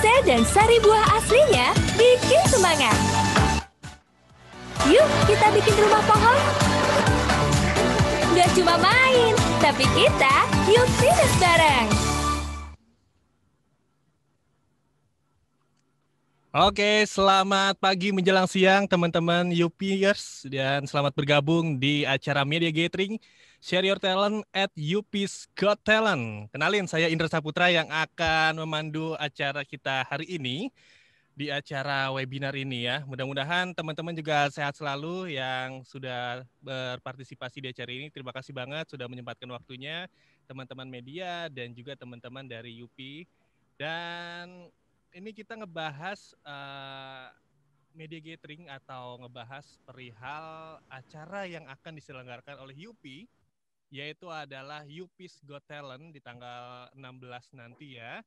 C dan sari buah aslinya bikin semangat. Yuk kita bikin rumah pohon. Gak cuma main, tapi kita yuk fitness bareng. Oke, selamat pagi menjelang siang teman-teman UPers dan selamat bergabung di acara Media Gathering Share Your Talent at UP's Got Talent. Kenalin, saya Indra Saputra yang akan memandu acara kita hari ini di acara webinar ini ya. Mudah-mudahan teman-teman juga sehat selalu yang sudah berpartisipasi di acara ini. Terima kasih banget sudah menyempatkan waktunya teman-teman media dan juga teman-teman dari UP. Dan ini kita ngebahas media gathering atau ngebahas perihal acara yang akan diselenggarakan oleh UP, yaitu adalah UP's Got Talent di tanggal 16 nanti ya.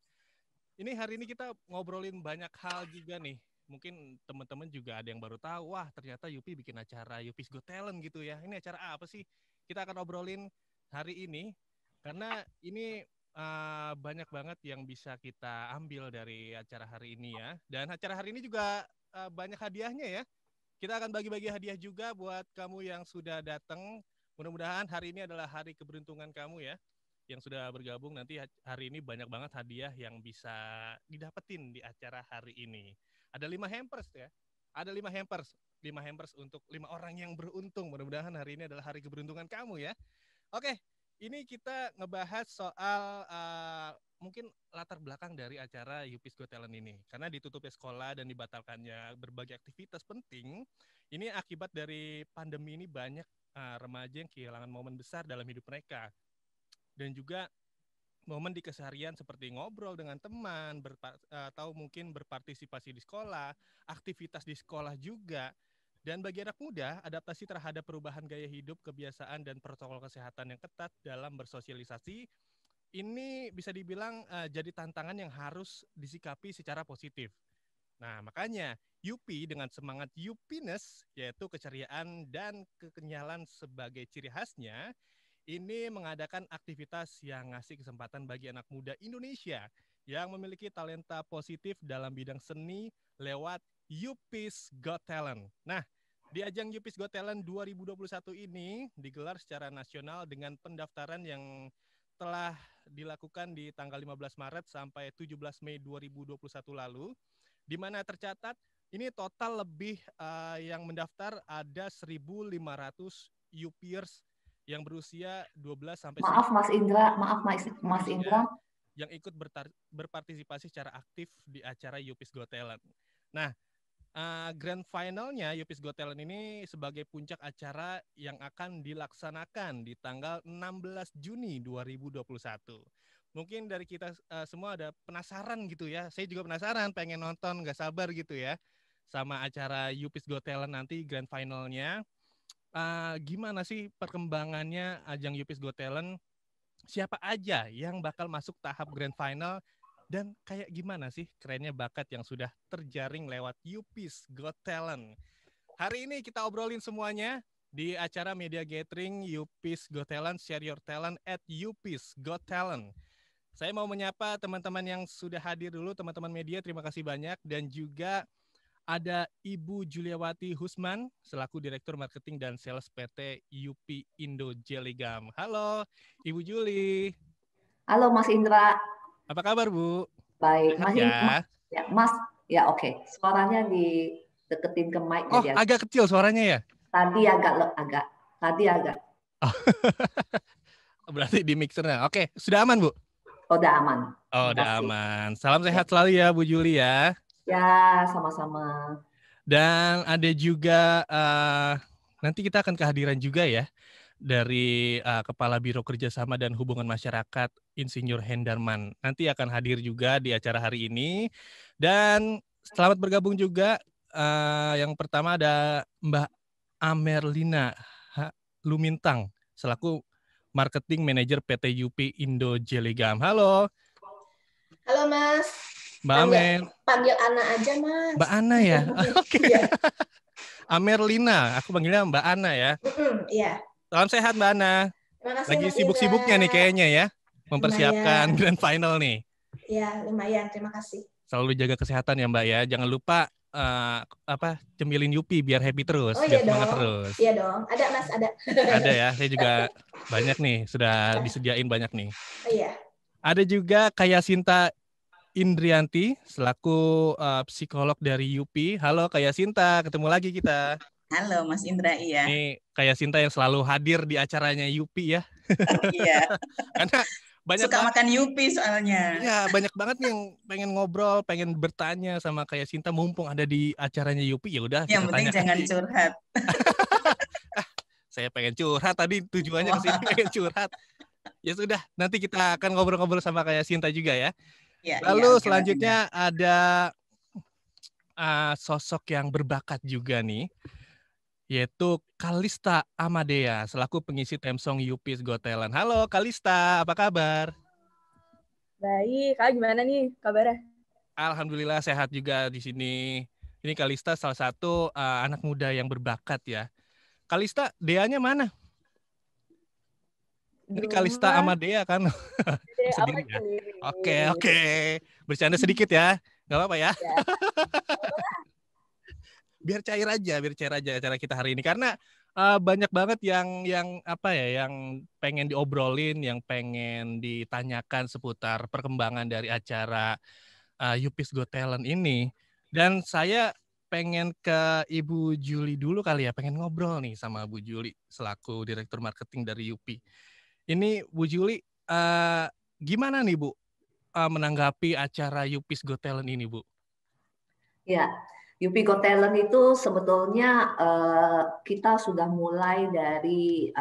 Ini hari ini kita ngobrolin banyak hal juga nih. Mungkin teman-teman juga ada yang baru tahu, wah ternyata UP bikin acara UP's Got Talent gitu ya. Ini acara apa sih? Kita akan obrolin hari ini, karena ini banyak banget yang bisa kita ambil dari acara hari ini ya. Dan acara hari ini juga banyak hadiahnya ya. Kita akan bagi-bagi hadiah juga buat kamu yang sudah datang. Mudah-mudahan hari ini adalah hari keberuntungan kamu ya. Yang sudah bergabung, nanti hari ini banyak banget hadiah yang bisa didapetin di acara hari ini. Ada 5 hampers ya. Ada 5 hampers. 5 hampers untuk 5 orang yang beruntung. Mudah-mudahan hari ini adalah hari keberuntungan kamu ya. Oke. Ini kita ngebahas soal mungkin latar belakang dari acara UP's Got Talent ini. Karena ditutupnya sekolah dan dibatalkannya berbagai aktivitas penting, ini akibat dari pandemi ini banyak remaja yang kehilangan momen besar dalam hidup mereka. Dan juga momen di keseharian seperti ngobrol dengan teman, atau mungkin berpartisipasi di sekolah, aktivitas di sekolah juga. Dan bagi anak muda, adaptasi terhadap perubahan gaya hidup, kebiasaan, dan protokol kesehatan yang ketat dalam bersosialisasi, ini bisa dibilang jadi tantangan yang harus disikapi secara positif. Nah, makanya UP dengan semangat UPness, yaitu keceriaan dan kekenyalan sebagai ciri khasnya, ini mengadakan aktivitas yang ngasih kesempatan bagi anak muda Indonesia yang memiliki talenta positif dalam bidang seni lewat UP's Got Talent. Nah, di ajang UP's Got Talent 2021 ini digelar secara nasional dengan pendaftaran yang telah dilakukan di tanggal 15 Maret sampai 17 Mei 2021 lalu, di mana tercatat ini total lebih yang mendaftar ada 1.500 UPers yang berusia 12 sampai Maaf Mas Indra, Mas Indra yang ikut berpartisipasi secara aktif di acara UP's Got Talent. Nah, grand finalnya UP's Got Talent ini sebagai puncak acara yang akan dilaksanakan di tanggal 16 Juni 2021. Mungkin dari kita semua ada penasaran gitu ya. Saya juga penasaran, pengen nonton, gak sabar gitu ya. Sama acara UP's Got Talent nanti grand finalnya. Gimana sih perkembangannya ajang UP's Got Talent? Siapa aja yang bakal masuk tahap grand final? Dan kayak gimana sih kerennya bakat yang sudah terjaring lewat UP's Got Talent? Hari ini kita obrolin semuanya di acara Media Gathering UP's Got Talent, Share Your Talent at UP's Got Talent. Saya mau menyapa teman-teman yang sudah hadir dulu, teman-teman media, terima kasih banyak. Dan juga ada Ibu Juliawati Husman, selaku Direktur Marketing dan Sales PT UP Indo Jelly-Gum. Halo, Ibu Juli. Halo Mas Indra. Apa kabar, Bu? Baik, Mas ya? Mas, ya oke. Suaranya dideketin ke mic. Oh, agak kecil suaranya ya? Tadi agak. Oh. Berarti di mixernya. Oke, sudah aman, Bu? Udah aman. Oh, udah aman. Salam sehat selalu ya, Bu Juli ya. Ya, sama-sama. Dan ada juga, nanti kita akan kehadiran juga ya, dari Kepala Biro Kerjasama dan Hubungan Masyarakat Insinyur Hendarman. Nanti akan hadir juga di acara hari ini. Dan selamat bergabung juga. Yang pertama ada Mbak Amerlina Lumintang, selaku Marketing Manager PT UP Indo Jelly-Gum. Halo. Halo Mas. Mbak Amer. Panggil Ana aja Mas. Mbak Ana ya? Oke. Amerlina, aku panggilnya Mbak Ana ya. Iya. Salam sehat Mbak Ana. Terima kasih. Lagi sibuk-sibuknya nih kayaknya ya, mempersiapkan grand final nih. Iya, lumayan. Terima kasih. Selalu jaga kesehatan ya Mbak ya. Jangan lupa cemilin Yupi biar happy terus, Oh biar iya semangat dong. terus. Iya dong. Ada Mas, ada. Ada ya, saya juga banyak nih, sudah disediain banyak nih. Oh iya. Ada juga Kaya Sinta Indrianti selaku psikolog dari Yupi. Halo Kaya Sinta, ketemu lagi kita. Halo Mas Indra, iya. Nih Kaya Sinta yang selalu hadir di acaranya Yupi ya. Iya. Karena banyak Suka makan Yupi soalnya. Iya, banyak banget nih yang pengen ngobrol, pengen bertanya sama Kaya Sinta, mumpung ada di acaranya Yupi, ya udah Yang kita penting tanya jangan aja. curhat. Saya pengen curhat tadi, tujuannya ke sini pengen curhat. Ya sudah, nanti kita akan ngobrol-ngobrol sama Kaya Sinta juga ya. Ya, Lalu iya, selanjutnya ada sosok yang berbakat juga nih, yaitu Kalista Amadea selaku pengisi theme song Yupi's Got Talent. Halo Kalista, apa kabar? Baik, kalian gimana nih kabarnya? Alhamdulillah sehat juga di sini. Ini Kalista salah satu anak muda yang berbakat ya. Kalista, Deanya mana? Ini Kalista Amadea kan? Sendiri ya? Oke. Bercanda sedikit ya. Gak apa-apa ya? Biar cair aja acara kita hari ini. Karena banyak banget yang pengen diobrolin, yang pengen ditanyakan seputar perkembangan dari acara Yupi's Got Talent ini. Dan saya pengen ke Ibu Juli dulu kali ya, pengen ngobrol nih sama Bu Juli selaku Direktur Marketing dari Yupi. Ini Bu Juli, gimana nih Bu menanggapi acara Yupi's Got Talent ini Bu? Ya, Yupi Got Talent itu sebetulnya kita sudah mulai dari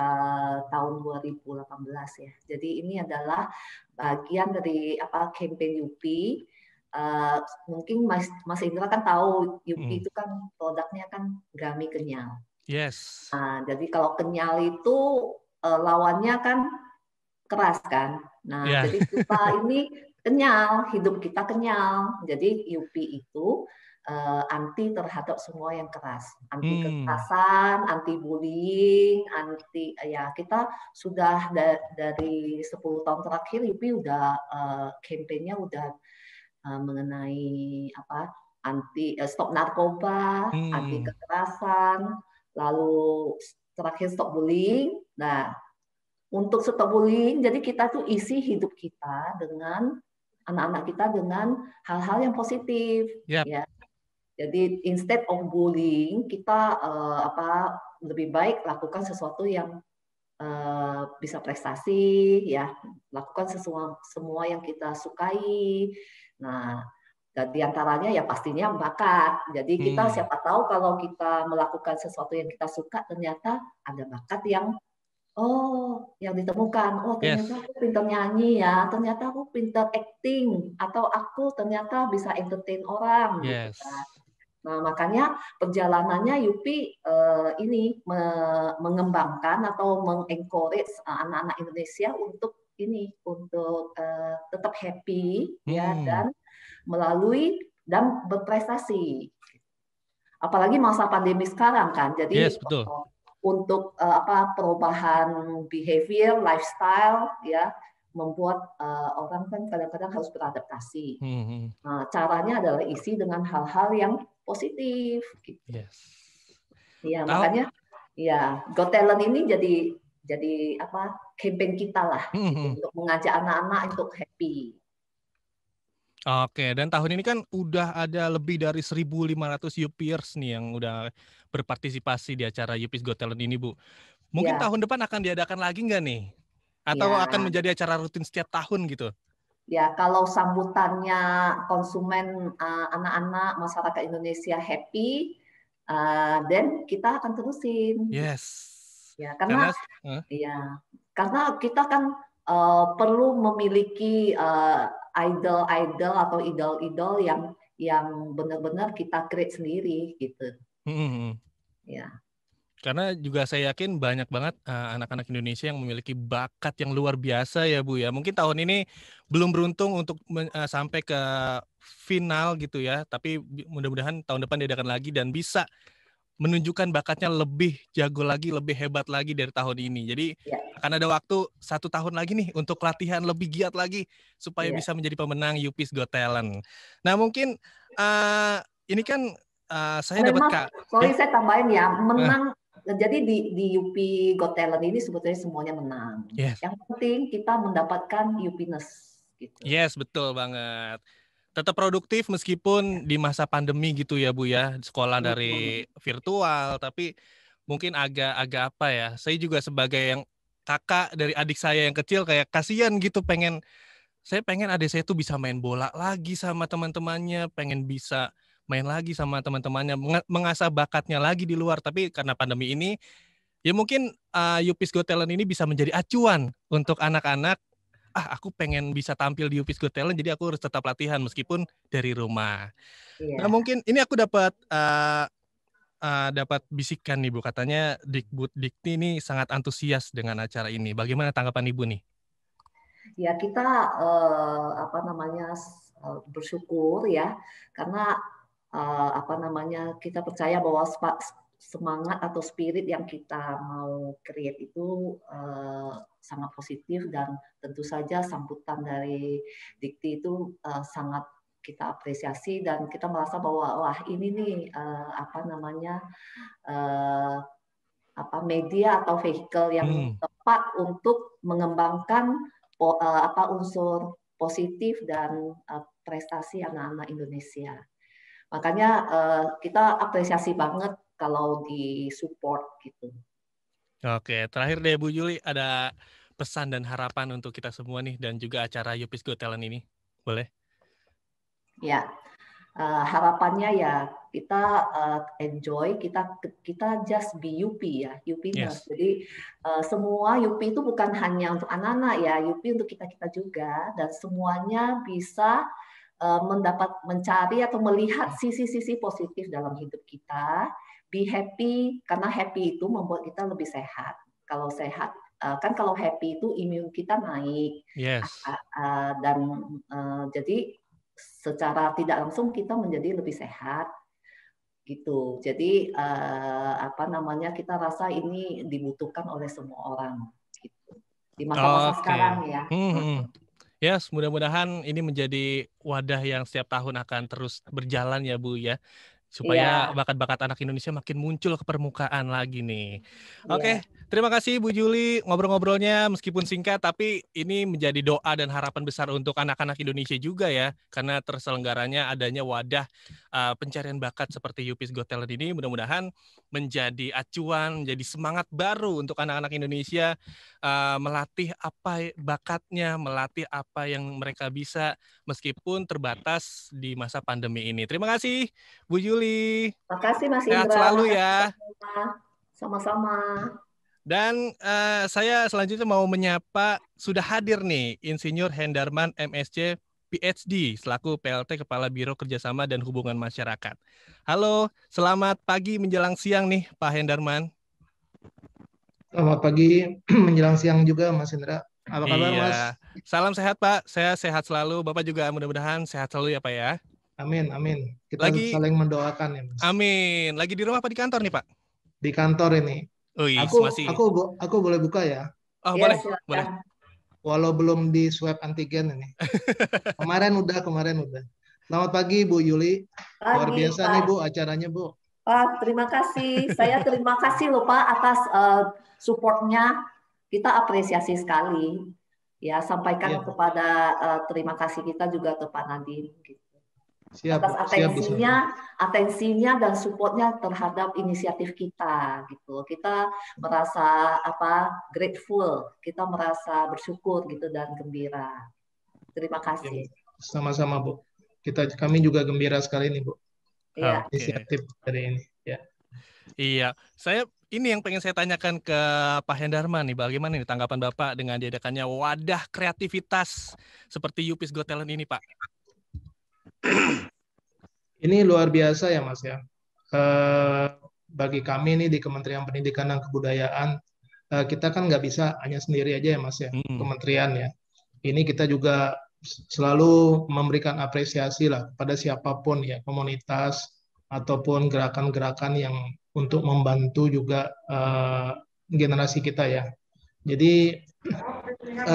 tahun 2018 ya. Jadi ini adalah bagian dari campaign Yupi. Mungkin Mas Indra kan tahu Yupi itu kan produknya kan Gummy kenyal. Yes. Jadi kalau kenyal itu lawannya kan keras kan. Nah, jadi kita ini kenyal, hidup kita kenyal. Jadi Yupi itu anti terhadap semua yang keras, anti kekerasan, anti bullying, kita sudah dari 10 tahun terakhir Yupi udah kampanye udah mengenai anti stop narkoba, anti kekerasan, lalu terakhir stop bullying. Nah, untuk stop bullying, jadi kita tuh isi hidup kita dengan anak-anak kita dengan hal-hal yang positif, ya. Jadi instead of bullying, kita lebih baik lakukan sesuatu yang bisa prestasi, ya, lakukan semua yang kita sukai. Nah, di antaranya ya pastinya bakat. Jadi kita siapa tahu kalau kita melakukan sesuatu yang kita suka, ternyata ada bakat yang ditemukan. Oh, ternyata aku pintar nyanyi ya, ternyata aku pintar acting, atau aku ternyata bisa entertain orang. Yes. Gitu kan. Nah, makanya perjalanannya Yupi ini mengembangkan atau mengencourage anak-anak Indonesia untuk tetap happy ya, dan melalui dan berprestasi. Apalagi masa pandemi sekarang kan. Jadi betul. Untuk perubahan behavior, lifestyle ya, membuat orang kan kadang-kadang harus beradaptasi. Nah, caranya adalah isi dengan hal-hal yang positif. Gitu. Yes. Ya, makanya ya Got Talent ini jadi campaign kita lah gitu, untuk mengajak anak-anak untuk happy. Oke, dan tahun ini kan udah ada lebih dari 1.500 Yupiers nih yang udah berpartisipasi di acara Yupi's Got Talent ini, Bu. Mungkin tahun depan akan diadakan lagi nggak nih? Atau akan menjadi acara rutin setiap tahun gitu? Ya, kalau sambutannya konsumen, anak-anak, masyarakat Indonesia happy, dan kita akan terusin. Yes. Ya, karena kita kan perlu memiliki idol-idol atau idol-idol yang benar-benar kita create sendiri gitu. Ya. Karena juga saya yakin banyak banget anak-anak Indonesia yang memiliki bakat yang luar biasa ya Bu ya. Mungkin tahun ini belum beruntung untuk sampai ke final gitu ya. Tapi mudah-mudahan tahun depan diadakan lagi dan bisa menunjukkan bakatnya lebih jago lagi, lebih hebat lagi dari tahun ini. Jadi akan ada waktu 1 tahun lagi nih untuk latihan lebih giat lagi supaya bisa menjadi pemenang UP's Got Talent. Nah mungkin ini kan saya dapat saya tambahin ya, menang. Jadi di UP Got Talent ini sebetulnya semuanya menang. Yang penting kita mendapatkan UP-ness. Gitu. Yes, betul banget. Tetap produktif meskipun di masa pandemi gitu ya Bu ya, sekolah dari virtual, tapi mungkin agak apa ya, saya juga sebagai yang kakak dari adik saya yang kecil kayak kasihan gitu, saya pengen adik saya tuh bisa main bola lagi sama teman-temannya, pengen bisa main lagi sama teman-temannya, mengasah bakatnya lagi di luar, tapi karena pandemi ini, ya mungkin UP's Got Talent ini bisa menjadi acuan untuk anak-anak, aku pengen bisa tampil di UP's Got Talent, jadi aku harus tetap latihan meskipun dari rumah. Nah mungkin ini aku dapat bisikan nih Bu, katanya Dikti ini sangat antusias dengan acara ini. Bagaimana tanggapan Ibu nih? Ya kita bersyukur ya, karena kita percaya bahwa semangat atau spirit yang kita mau create itu sangat positif, dan tentu saja sambutan dari Dikti itu sangat kita apresiasi, dan kita merasa bahwa wah ini nih media atau vehicle yang tepat untuk mengembangkan unsur positif dan prestasi anak-anak Indonesia. Makanya kita apresiasi banget kalau di support gitu. Oke, terakhir deh Bu Juli, ada pesan dan harapan untuk kita semua nih dan juga acara UP's Got Talent ini, boleh? Ya, harapannya ya kita enjoy, kita just be UP ya, UP-ness. Jadi semua UP itu bukan hanya untuk anak-anak ya, UP untuk kita juga, dan semuanya bisa mencari atau melihat sisi-sisi positif dalam hidup kita. Be happy, karena happy itu membuat kita lebih sehat. Kalau sehat, kan kalau happy itu imun kita naik. Dan jadi secara tidak langsung kita menjadi lebih sehat. Gitu. Jadi kita rasa ini dibutuhkan oleh semua orang. Gitu. Di masa-masa sekarang ya. Yes, mudah-mudahan ini menjadi wadah yang setiap tahun akan terus berjalan ya Bu ya, supaya bakat-bakat anak Indonesia makin muncul ke permukaan lagi nih. Oke, terima kasih Bu Juli ngobrol-ngobrolnya, meskipun singkat tapi ini menjadi doa dan harapan besar untuk anak-anak Indonesia juga ya, karena terselenggaranya adanya wadah pencarian bakat seperti UP's Got Talent ini mudah-mudahan menjadi acuan, menjadi semangat baru untuk anak-anak Indonesia melatih apa bakatnya, melatih apa yang mereka bisa meskipun terbatas di masa pandemi ini. Terima kasih Bu Juli. Terima kasih Mas Indra. Sehat selalu ya. Sama-sama. Dan saya selanjutnya mau menyapa, sudah hadir nih Insinyur Hendarman MSc PhD selaku PLT Kepala Biro Kerjasama dan Hubungan Masyarakat. Halo, selamat pagi menjelang siang nih Pak Hendarman. Selamat pagi menjelang siang juga Mas Indra. Apa kabar Mas? Salam sehat Pak, saya sehat selalu. Bapak juga mudah-mudahan sehat selalu ya Pak ya. Amin, amin. Kita saling mendoakan ya Mas. Amin. Lagi di rumah apa di kantor nih Pak? Di kantor ini. Aku boleh buka ya? Oh boleh, boleh. Walau belum di swab antigen ini. Kemarin udah. Selamat pagi Bu Yuli. Luar biasa nih Bu acaranya Bu. Pak, terima kasih. Saya terima kasih loh Pak atas supportnya. Kita apresiasi sekali. Ya, sampaikan kepada terima kasih kita juga ke Pak Nadiem. Gitu. Atas atensinya dan supportnya terhadap inisiatif kita. Gitu. Kita merasa grateful, kita merasa bersyukur gitu dan gembira. Terima kasih. Sama-sama Bu. Kami juga gembira sekali nih Bu. Iya. Inisiatif dari ini. Ya. Iya, ini yang pengen saya tanyakan ke Pak Hendarman nih, bagaimana nih tanggapan Bapak dengan diadakannya wadah kreativitas seperti UP's Got Talent ini, Pak? Ini luar biasa ya, Mas ya. Bagi kami nih di Kementerian Pendidikan dan Kebudayaan, kita kan nggak bisa hanya sendiri aja ya, Mas ya, kementerian ya. Ini kita juga selalu memberikan apresiasi lah kepada siapapun ya, komunitas ataupun gerakan-gerakan yang untuk membantu juga generasi kita ya. Jadi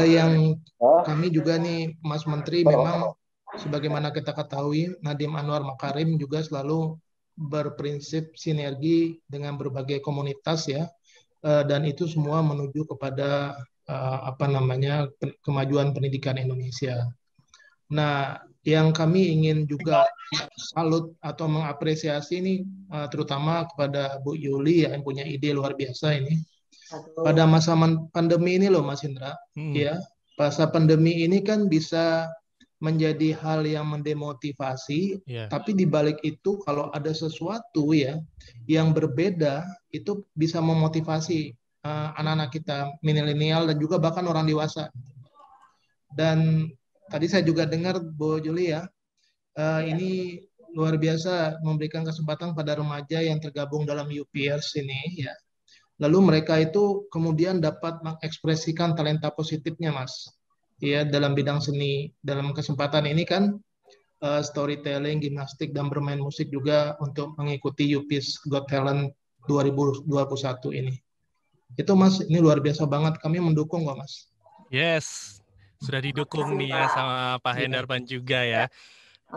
yang kami juga nih Mas Menteri, memang sebagaimana kita ketahui Nadiem Anwar Makarim juga selalu berprinsip sinergi dengan berbagai komunitas ya, dan itu semua menuju kepada kemajuan pendidikan Indonesia. Nah, yang kami ingin juga salut atau mengapresiasi ini terutama kepada Bu Yuli yang punya ide luar biasa ini. Pada masa pandemi ini loh Mas Indra, ya, masa pandemi ini kan bisa menjadi hal yang mendemotivasi, tapi di balik itu kalau ada sesuatu ya yang berbeda itu bisa memotivasi anak-anak kita, milenial dan juga bahkan orang dewasa. Dan tadi saya juga dengar Bu Juli ya, ini luar biasa memberikan kesempatan pada remaja yang tergabung dalam UPers ini ya. Lalu mereka itu kemudian dapat mengekspresikan talenta positifnya, Mas. Ya, dalam bidang seni. Dalam kesempatan ini kan storytelling, gimnastik, dan bermain musik juga untuk mengikuti UP's Got Talent 2021 ini. Itu Mas, ini luar biasa banget. Kami mendukung kok, Mas. Yes, sudah didukung nih ya sama Pak Hendarman juga ya.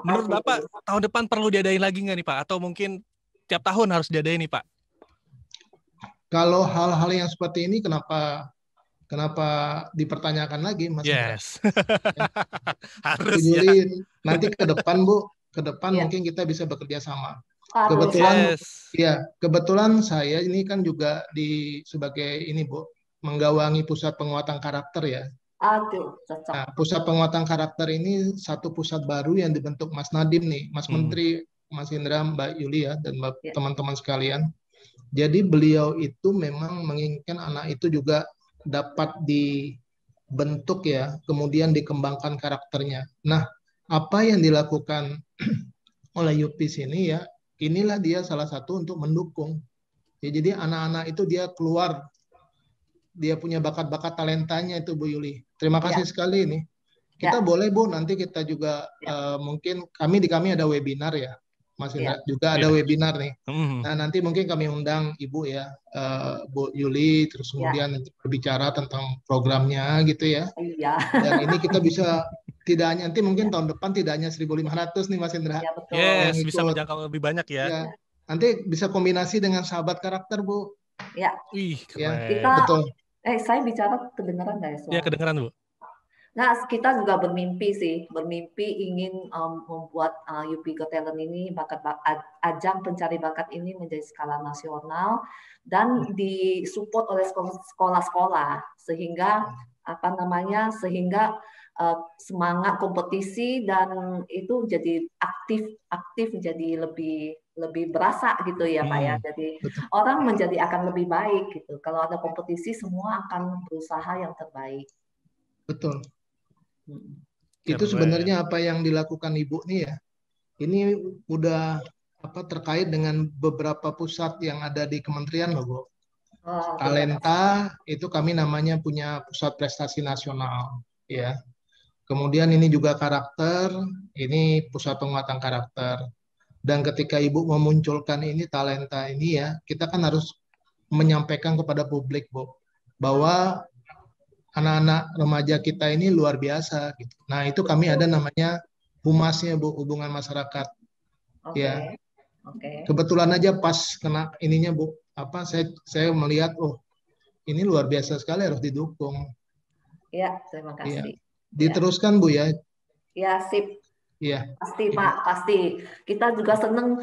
Menurut Bapak, tahun depan perlu diadain lagi nggak nih Pak? Atau mungkin tiap tahun harus diadain nih Pak? Kalau hal-hal yang seperti ini kenapa dipertanyakan lagi, Mas? Yes. Harus ya. Nanti ke depan, Bu, mungkin kita bisa bekerja sama. Kebetulan saya ini kan juga sebagai ini, Bu, menggawangi pusat penguatan karakter ya. Nah, pusat penguatan karakter ini satu pusat baru yang dibentuk Mas Nadiem nih, Mas Menteri, Mas Indra, Mbak Yuli ya, dan teman-teman sekalian. Jadi beliau itu memang menginginkan anak itu juga dapat dibentuk ya, kemudian dikembangkan karakternya. Nah, apa yang dilakukan oleh UPIS ini ya, inilah dia salah satu untuk mendukung. Ya, jadi anak-anak itu dia keluar, dia punya bakat-bakat talentanya itu Bu Yuli. Terima kasih sekali ini. Kita boleh Bu, nanti kita juga mungkin di kami ada webinar ya. Mas Indra juga ada webinar nih. Nah, nanti mungkin kami undang Ibu ya, Bu Yuli, terus kemudian berbicara tentang programnya gitu ya. Dan ini kita bisa tidak hanya nanti mungkin tahun depan tidak hanya 1.500 nih Mas Indra. Yes, bisa menjangkau lebih banyak ya. Nanti bisa kombinasi dengan sahabat karakter Bu. Ya. Wih, keren. Betul. Saya bicara kedengaran nggak ya? Iya, kedengaran Bu. Nah, kita juga bermimpi ingin membuat UP Got Talent ini ajang pencari bakat ini menjadi skala nasional dan disupport oleh sekolah-sekolah sehingga semangat kompetisi dan itu jadi aktif jadi lebih berasa gitu ya Pak ya. Jadi orang akan lebih baik gitu. Kalau ada kompetisi semua akan berusaha yang terbaik. Betul. Itu sebenarnya apa yang dilakukan Ibu nih ya. Ini udah terkait dengan beberapa pusat yang ada di kementerian loh Bu. Talenta itu kami namanya punya pusat prestasi nasional ya. Kemudian ini juga karakter, ini pusat penguatan karakter. Dan ketika Ibu memunculkan ini talenta ini ya, kita kan harus menyampaikan kepada publik Bu bahwa anak-anak remaja kita ini luar biasa gitu. Nah, itu kami ada namanya humasnya Bu, hubungan masyarakat. Ya. Kebetulan aja pas kena ininya Bu, saya melihat ini luar biasa sekali, harus didukung. Ya, terima kasih. Ya. Diteruskan Bu ya. Ya, sip. Iya. Pasti Pak, pasti. Kita juga senang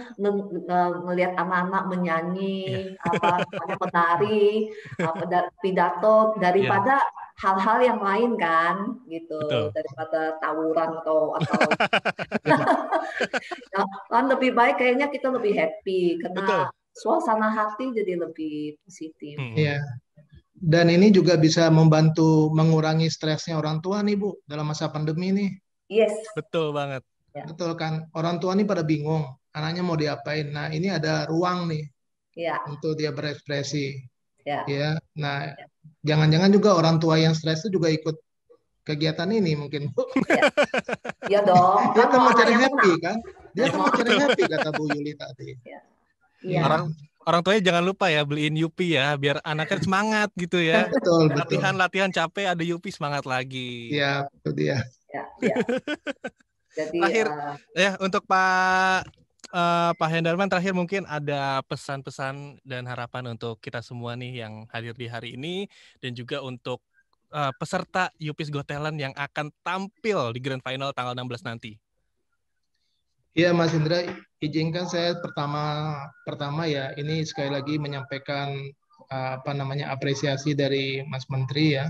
melihat anak-anak menyanyi, menari, pidato daripada hal-hal yang lain kan, gitu. Daripada tawuran atau kan lebih baik kayaknya kita lebih happy karena suasana hati jadi lebih positif. Iya. Dan ini juga bisa membantu mengurangi stresnya orang tua nih Bu dalam masa pandemi nih. Yes. Betul banget. Betul kan. Orang tua nih pada bingung, anaknya mau diapain. Nah, ini ada ruang nih untuk dia berekspresi. Ya. Nah, jangan-jangan juga orang tua yang stres itu juga ikut kegiatan ini mungkin. Iya dong. Dia kan mau cari happy kan? Dia kan mau cari happy kata Bu Yuli tadi. Iya. orang tuanya jangan lupa ya beliin Yupi ya, biar anaknya semangat gitu ya. Betul, betul. Latihan capek, ada Yupi semangat lagi. Iya, itu dia. Ya. Jadi terakhir ya untuk Pak Hendarman, terakhir mungkin ada pesan-pesan dan harapan untuk kita semua nih yang hadir di hari ini, dan juga untuk peserta Yupis Got Talent yang akan tampil di Grand Final tanggal 16 nanti. Iya Mas Indra, izinkan saya pertama ya, ini sekali lagi menyampaikan apresiasi dari Mas Menteri ya.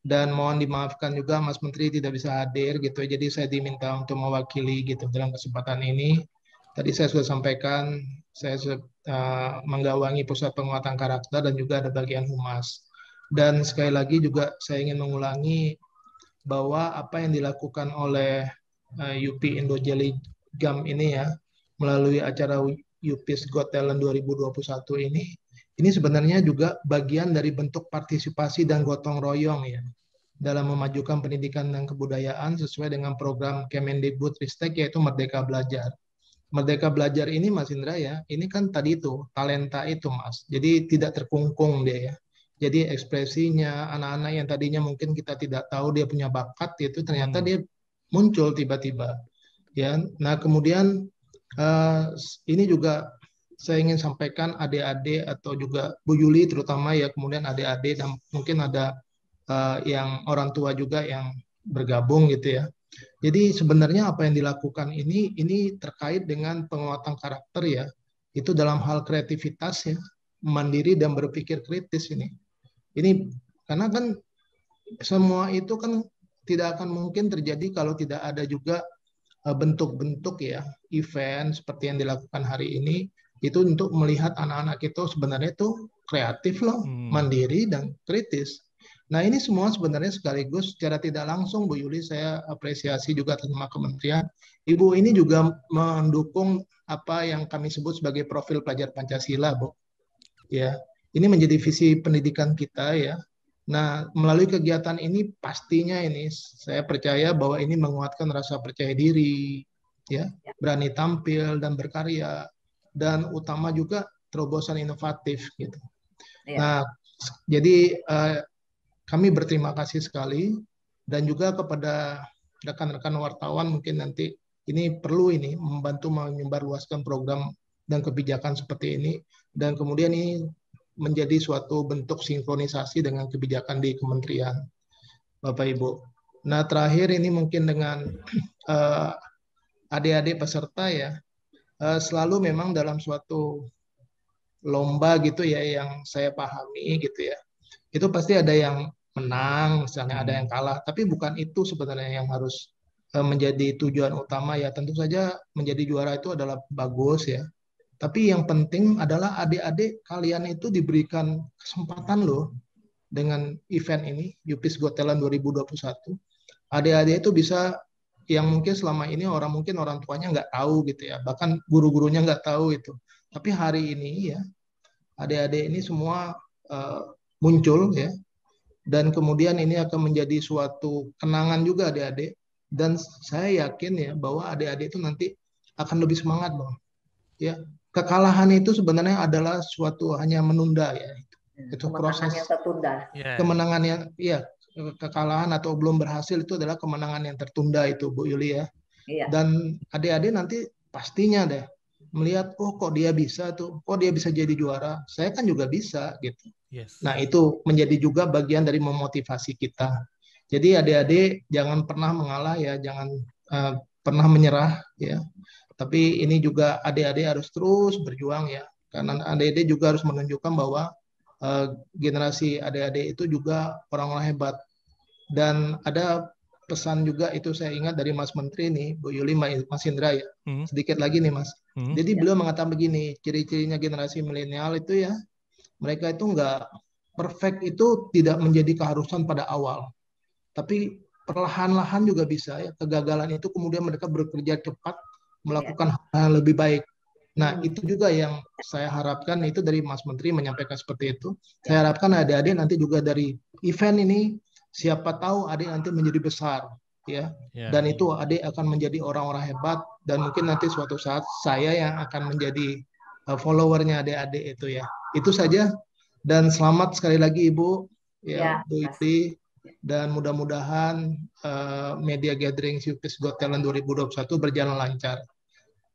Dan mohon dimaafkan juga Mas Menteri tidak bisa hadir gitu. Jadi saya diminta untuk mewakili gitu dalam kesempatan ini. Tadi saya sudah sampaikan, saya menggawangi pusat penguatan karakter dan juga ada bagian humas. Dan sekali lagi juga saya ingin mengulangi bahwa apa yang dilakukan oleh Yupi Indo Jelly Gum ini ya, melalui acara Yupis Got Talent 2021 ini sebenarnya juga bagian dari bentuk partisipasi dan gotong royong ya, dalam memajukan pendidikan dan kebudayaan sesuai dengan program Kemendikbudristek yaitu Merdeka Belajar. Merdeka Belajar ini Mas Indra ya, ini kan tadi itu, talenta itu Mas, jadi tidak terkungkung dia ya. Jadi ekspresinya anak-anak yang tadinya mungkin kita tidak tahu dia punya bakat itu ternyata dia muncul tiba-tiba. Ya, nah kemudian ini juga saya ingin sampaikan adik-adik atau juga Bu Yuli terutama ya, kemudian adik-adik dan mungkin ada yang orang tua juga yang bergabung gitu ya. Jadi sebenarnya apa yang dilakukan ini terkait dengan penguatan karakter ya, itu dalam hal kreativitas ya, mandiri dan berpikir kritis ini. Ini karena kan semua itu kan tidak akan mungkin terjadi kalau tidak ada juga bentuk-bentuk ya event seperti yang dilakukan hari ini, itu untuk melihat anak-anak itu sebenarnya itu kreatif loh, mandiri dan kritis. Nah ini semua sebenarnya sekaligus secara tidak langsung Bu Yuli saya apresiasi juga terima kementerian. Ibu ini juga mendukung apa yang kami sebut sebagai profil pelajar Pancasila Bu. Ya, ini menjadi visi pendidikan kita ya. Nah, melalui kegiatan ini pastinya ini saya percaya bahwa ini menguatkan rasa percaya diri, ya, berani tampil dan berkarya, dan utama juga terobosan inovatif gitu. Ya. Nah, jadi kami berterima kasih sekali dan juga kepada rekan-rekan wartawan mungkin nanti ini perlu ini membantu menyebarluaskan program dan kebijakan seperti ini, dan kemudian ini menjadi suatu bentuk sinkronisasi dengan kebijakan di kementerian, Bapak Ibu. Nah terakhir ini mungkin dengan adik-adik peserta ya, selalu memang dalam suatu lomba gitu ya yang saya pahami gitu ya, itu pasti ada yang menang, misalnya ada yang kalah, tapi bukan itu sebenarnya yang harus menjadi tujuan utama ya. Tentu saja menjadi juara itu adalah bagus ya. Tapi yang penting adalah adik-adik kalian itu diberikan kesempatan loh dengan event ini, Yupis Got Talent 2021. Adik-adik itu bisa yang mungkin selama ini orang tuanya nggak tahu gitu ya, bahkan guru-gurunya nggak tahu itu. Tapi hari ini ya, adik-adik ini semua muncul ya, dan kemudian ini akan menjadi suatu kenangan juga adik-adik. Dan saya yakin ya bahwa adik-adik itu nanti akan lebih semangat loh. Ya, kekalahan itu sebenarnya adalah suatu hanya menunda ya. Itu proses yang tertunda. Kemenangan yang kekalahan atau belum berhasil itu adalah kemenangan yang tertunda itu Bu Yuli ya. Dan adik-adik nanti pastinya deh melihat kok dia bisa tuh, kok dia bisa jadi juara, saya kan juga bisa gitu. Nah itu menjadi juga bagian dari memotivasi kita. Jadi adik-adik jangan pernah mengalah ya, jangan pernah menyerah ya. Tapi ini juga adik-adik harus terus berjuang ya, karena adik-adik juga harus menunjukkan bahwa generasi adik-adik itu juga orang-orang hebat. Dan ada pesan juga itu saya ingat dari Mas Menteri nih, Bu Yuli, Mas Indra ya. Sedikit lagi nih Mas. Jadi beliau mengatakan begini, ciri-cirinya generasi milenial itu ya, mereka itu nggak perfect, itu tidak menjadi keharusan pada awal. Tapi perlahan-lahan juga bisa ya, kegagalan itu kemudian mereka bekerja cepat, melakukan hal yang lebih baik. Nah, itu juga yang saya harapkan, itu dari Mas Menteri menyampaikan seperti itu. Saya harapkan adik-adik nanti juga dari event ini, siapa tahu adik nanti menjadi besar, ya. Dan itu adik akan menjadi orang-orang hebat, dan mungkin nanti suatu saat saya yang akan menjadi followernya adik-adik itu ya. Itu saja. Dan selamat sekali lagi Ibu, Ya, Bu Ipli. Dan mudah-mudahan Media Gathering UPIS Got Talent 2021 berjalan lancar.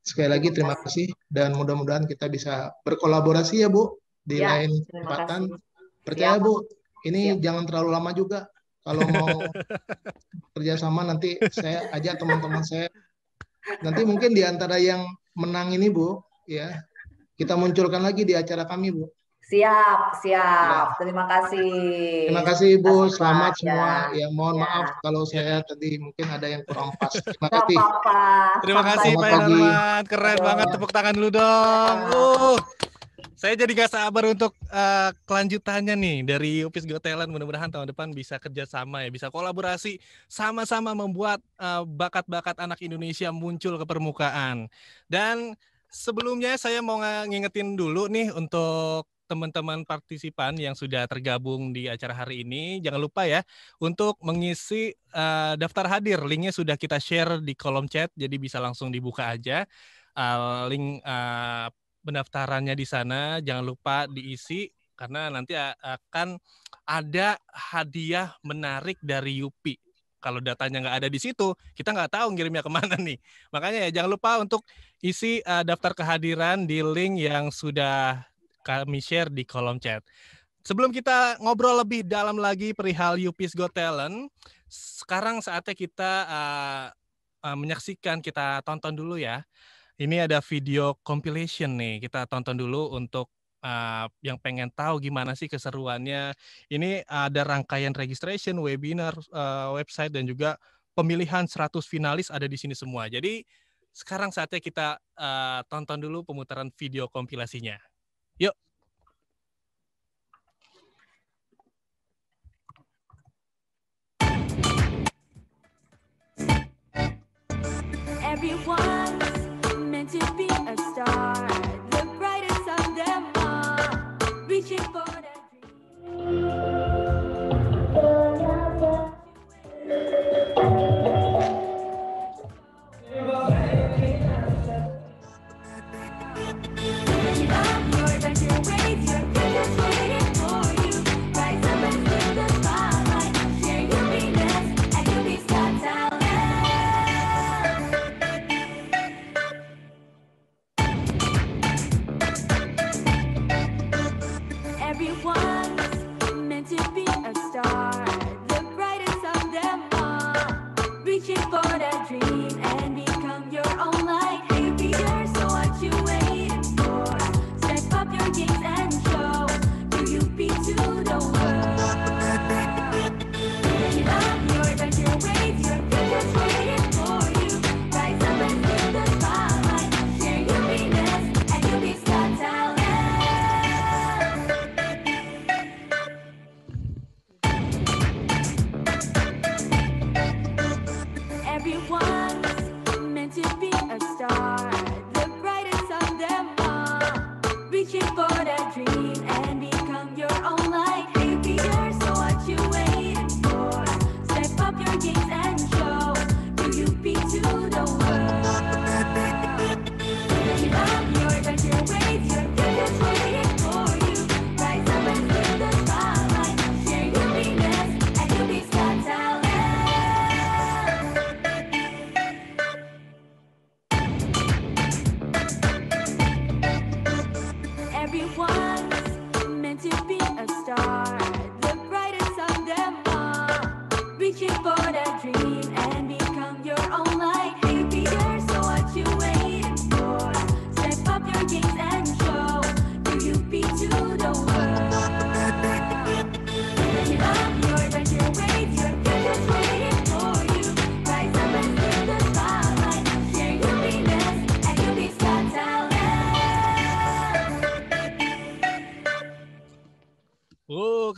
Sekali lagi terima kasih dan mudah-mudahan kita bisa berkolaborasi ya Bu di lain kesempatan. Percaya Bu, ini jangan terlalu lama juga. Kalau mau kerjasama nanti saya ajak teman-teman saya. Nanti mungkin di antara yang menang ini Bu, ya kita munculkan lagi di acara kami Bu. Siap. Terima kasih. Terima kasih Ibu, selamat semua. Ya mohon maaf kalau saya tadi mungkin ada yang kurang pas. Terima kasih. Terima kasih Pak Enarman, keren banget, tepuk tangan dulu dong. Saya jadi gak sabar untuk kelanjutannya nih dari UPIS Got Talent. Mudah-mudahan tahun depan bisa kerjasama ya, bisa kolaborasi, sama-sama membuat bakat-bakat anak Indonesia muncul ke permukaan. Dan sebelumnya saya mau ngingetin dulu nih untuk teman-teman partisipan yang sudah tergabung di acara hari ini, jangan lupa ya untuk mengisi daftar hadir. Linknya sudah kita share di kolom chat, jadi bisa langsung dibuka aja link pendaftarannya di sana. Jangan lupa diisi karena nanti akan ada hadiah menarik dari Yupi. Kalau datanya nggak ada di situ, kita nggak tahu ngirimnya kemana nih. Makanya ya jangan lupa untuk isi daftar kehadiran di link yang sudah kami share di kolom chat. Sebelum kita ngobrol lebih dalam lagi perihal UPIS Got Talent, sekarang saatnya kita menyaksikan, kita tonton dulu ya. Ini ada video compilation nih, kita tonton dulu untuk yang pengen tahu gimana sih keseruannya. Ini ada rangkaian registration, webinar, website, dan juga pemilihan 100 finalis ada di sini semua. Jadi sekarang saatnya kita tonton dulu pemutaran video kompilasinya. Yuk. Everyone's meant to be a star, the brightest of them all, reaching for that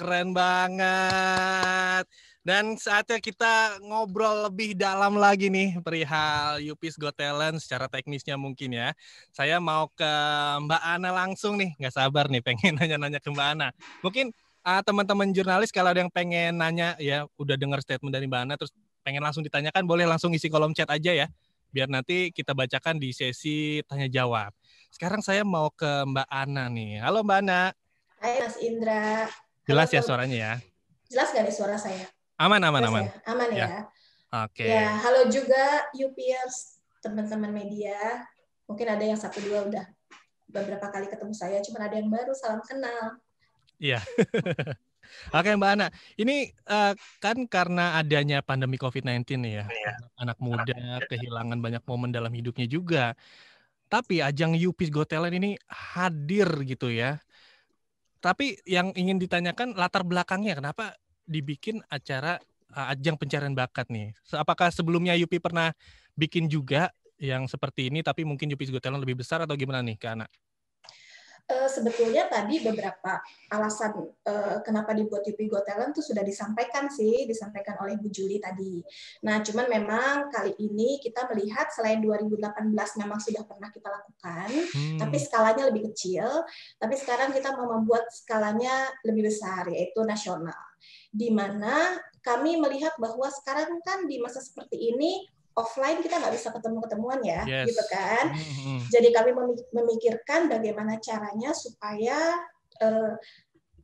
keren banget. Dan saatnya kita ngobrol lebih dalam lagi nih perihal UPIS Got Talent secara teknisnya mungkin ya. Saya mau ke Mbak Ana langsung nih, nggak sabar nih pengen nanya-nanya ke Mbak Ana. Mungkin teman-teman jurnalis kalau ada yang pengen nanya ya, udah dengar statement dari Mbak Ana terus pengen langsung ditanyakan, boleh langsung isi kolom chat aja ya. biar nanti kita bacakan di sesi tanya jawab. Sekarang saya mau ke Mbak Ana nih. Halo Mbak Ana. Hai Mas Indra. Jelas Halo, ya suaranya ya? Jelas nggak nih suara saya? Aman. Aman ya. Oke. Ya, halo juga UPers, teman-teman media. Mungkin ada yang 1-2 udah beberapa kali ketemu saya, cuma ada yang baru, salam kenal. Iya. Oke Mbak Ana, ini kan karena adanya pandemi COVID-19 ya, anak muda kehilangan banyak momen dalam hidupnya juga. Tapi ajang UP's Got Talent ini hadir gitu ya. Tapi yang ingin ditanyakan latar belakangnya, kenapa dibikin acara ajang pencarian bakat nih? Apakah sebelumnya UP pernah bikin juga yang seperti ini, tapi mungkin UP's Got Talent lebih besar atau gimana nih Kak Ana? Sebetulnya tadi beberapa alasan kenapa dibuat UP Got Talent itu sudah disampaikan oleh Bu Juli tadi. Nah, cuman memang kali ini kita melihat selain 2018 memang sudah pernah kita lakukan, tapi skalanya lebih kecil. Tapi sekarang kita mau membuat skalanya lebih besar, yaitu nasional. Di mana kami melihat bahwa sekarang kan di masa seperti ini offline kita nggak bisa ketemu-ketemuan ya, gitu kan. Jadi kami memikirkan bagaimana caranya supaya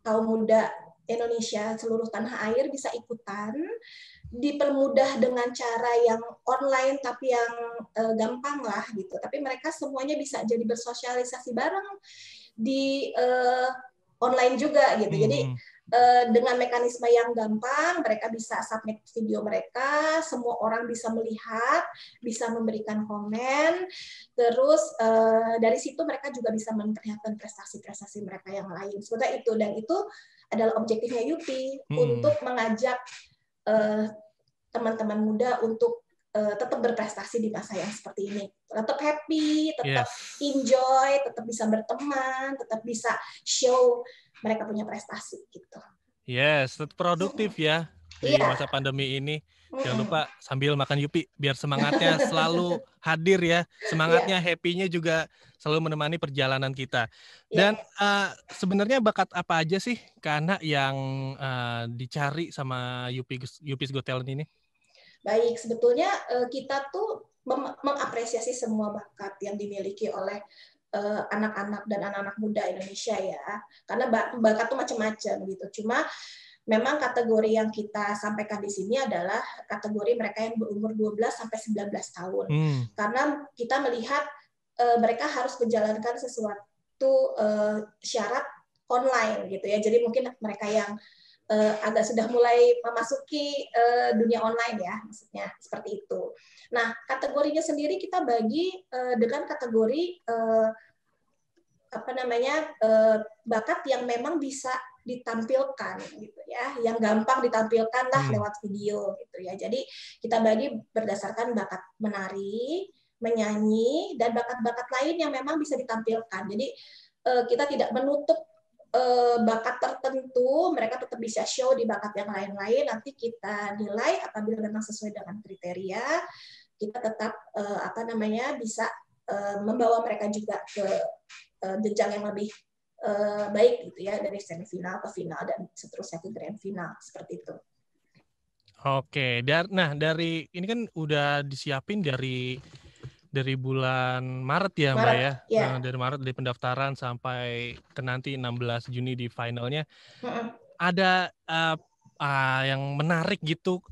kaum muda Indonesia seluruh tanah air bisa ikutan, dipermudah dengan cara yang online tapi yang gampang lah gitu. Tapi mereka semuanya bisa jadi bersosialisasi bareng di online juga gitu. Jadi dengan mekanisme yang gampang, mereka bisa submit video mereka, semua orang bisa melihat, bisa memberikan komen, terus dari situ mereka juga bisa memperlihatkan prestasi-prestasi mereka yang lain. Seperti itu, dan itu adalah objektifnya UP untuk mengajak teman-teman muda untuk tetap berprestasi di masa yang seperti ini. Tetap happy, tetap enjoy, tetap bisa berteman, tetap bisa show mereka punya prestasi gitu. Yes, tetap produktif ya di masa pandemi ini. Jangan lupa sambil makan Yupi biar semangatnya selalu hadir ya. Semangatnya, happy-nya juga selalu menemani perjalanan kita. Dan sebenarnya bakat apa aja sih karena yang dicari sama UP's Got Talent ini? Baik, sebetulnya kita tuh mengapresiasi semua bakat yang dimiliki oleh anak-anak dan anak-anak muda Indonesia ya, karena bakat tuh macam-macam gitu. Cuma memang kategori yang kita sampaikan di sini adalah kategori mereka yang berumur 12 sampai 19 tahun. Karena kita melihat mereka harus menjalankan sesuatu syarat online gitu ya. Jadi mungkin mereka yang agak sudah mulai memasuki dunia online ya, maksudnya seperti itu. Nah, kategorinya sendiri kita bagi dengan kategori bakat yang memang bisa ditampilkan gitu ya, yang gampang ditampilkan lah lewat video gitu ya. Jadi kita bagi berdasarkan bakat menari, menyanyi, dan bakat-bakat lain yang memang bisa ditampilkan. Jadi kita tidak menutup bakat tertentu, mereka tetap bisa show di bakat yang lain-lain. Nanti kita nilai apabila memang sesuai dengan kriteria, kita tetap bisa membawa mereka juga ke jenjang yang lebih baik gitu ya, dari semifinal ke final dan seterusnya ke grand final seperti itu. Oke, dari ini kan udah disiapin dari bulan Maret ya Mbak ya? Dari Maret, dari pendaftaran sampai ke nanti 16 Juni di finalnya. Ada yang menarik gitu,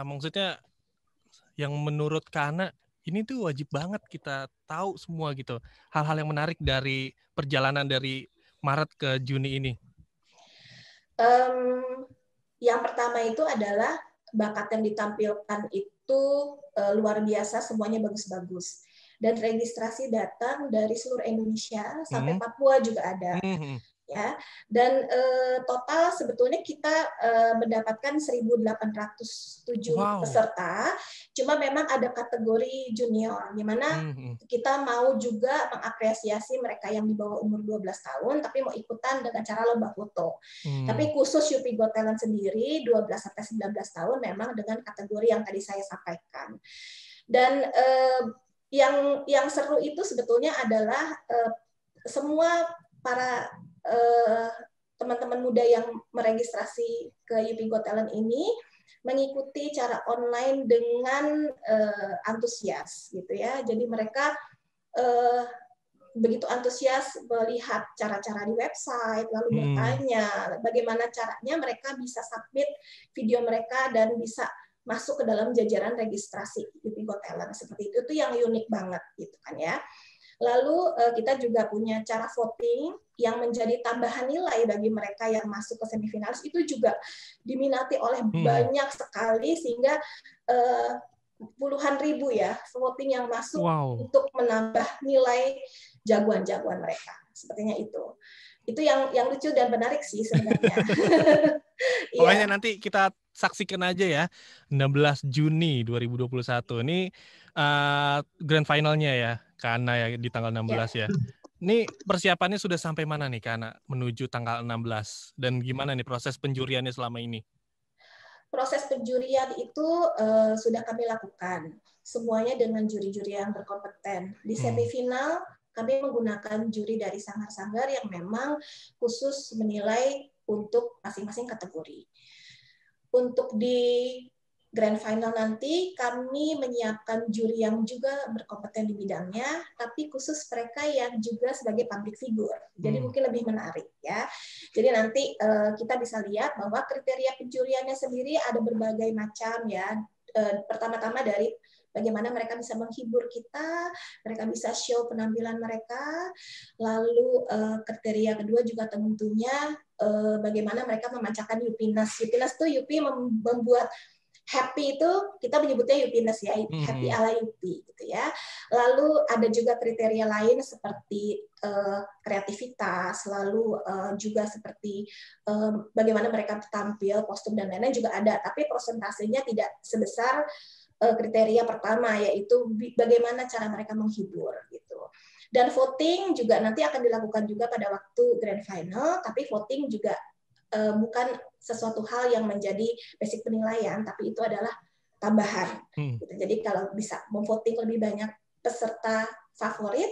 maksudnya yang menurut Kana ini tuh wajib banget kita tahu semua gitu. Hal-hal yang menarik dari perjalanan dari Maret ke Juni ini. Yang pertama itu adalah bakat yang ditampilkan itu luar biasa, semuanya bagus-bagus. Dan registrasi datang dari seluruh Indonesia sampai Papua juga ada. Ya. Dan total sebetulnya kita mendapatkan 1.807 peserta. Cuma memang ada kategori junior, di mana kita mau juga mengapresiasi mereka yang di bawah umur 12 tahun, tapi mau ikutan dengan cara lomba foto. Tapi khusus UP Got Talent sendiri, 12 sampai 19 tahun memang dengan kategori yang tadi saya sampaikan. Dan yang seru itu sebetulnya adalah semua para teman-teman muda yang meregistrasi ke UP Got Talent ini mengikuti cara online dengan antusias gitu ya. Jadi mereka begitu antusias melihat cara-cara di website, lalu bertanya bagaimana caranya mereka bisa submit video mereka dan bisa masuk ke dalam jajaran registrasi UP Got Talent seperti itu yang unik banget gitu kan ya. Lalu kita juga punya cara voting yang menjadi tambahan nilai bagi mereka yang masuk ke semifinalis, itu juga diminati oleh banyak sekali sehingga puluhan ribu ya voting yang masuk untuk menambah nilai jagoan-jagoan mereka. Sepertinya itu. Itu yang lucu dan menarik sih sebenarnya. Pokoknya nanti kita saksikan aja ya 16 Juni 2021 ini grand finalnya ya Kana ya di tanggal 16 ya. Ini persiapannya sudah sampai mana nih Kana menuju tanggal 16 dan gimana nih proses penjuriannya selama ini? Proses penjurian itu sudah kami lakukan semuanya dengan juri-juri yang berkompeten. Di semifinal kami menggunakan juri dari sanggar-sanggar yang memang khusus menilai untuk masing-masing kategori. Untuk di grand final nanti kami menyiapkan juri yang juga berkompeten di bidangnya, tapi khusus mereka yang juga sebagai public figure. Jadi mungkin lebih menarik ya. Jadi nanti kita bisa lihat bahwa kriteria penjuriannya sendiri ada berbagai macam ya. Pertama-tama dari bagaimana mereka bisa menghibur kita, mereka bisa show penampilan mereka, lalu kriteria kedua juga tentunya bagaimana mereka memancarkan Yupinas. Yupinas itu Yupi membuat happy itu kita menyebutnya Yupinas ya, happy ala Yupi gitu ya. Lalu ada juga kriteria lain seperti kreativitas, lalu juga seperti bagaimana mereka tampil, kostum dan lain-lain juga ada, tapi persentasenya tidak sebesar kriteria pertama, yaitu bagaimana cara mereka menghibur gitu. Dan voting juga nanti akan dilakukan juga pada waktu grand final, tapi voting juga bukan sesuatu hal yang menjadi basic penilaian, tapi itu adalah tambahan. Gitu. Jadi kalau bisa memvoting lebih banyak peserta favorit,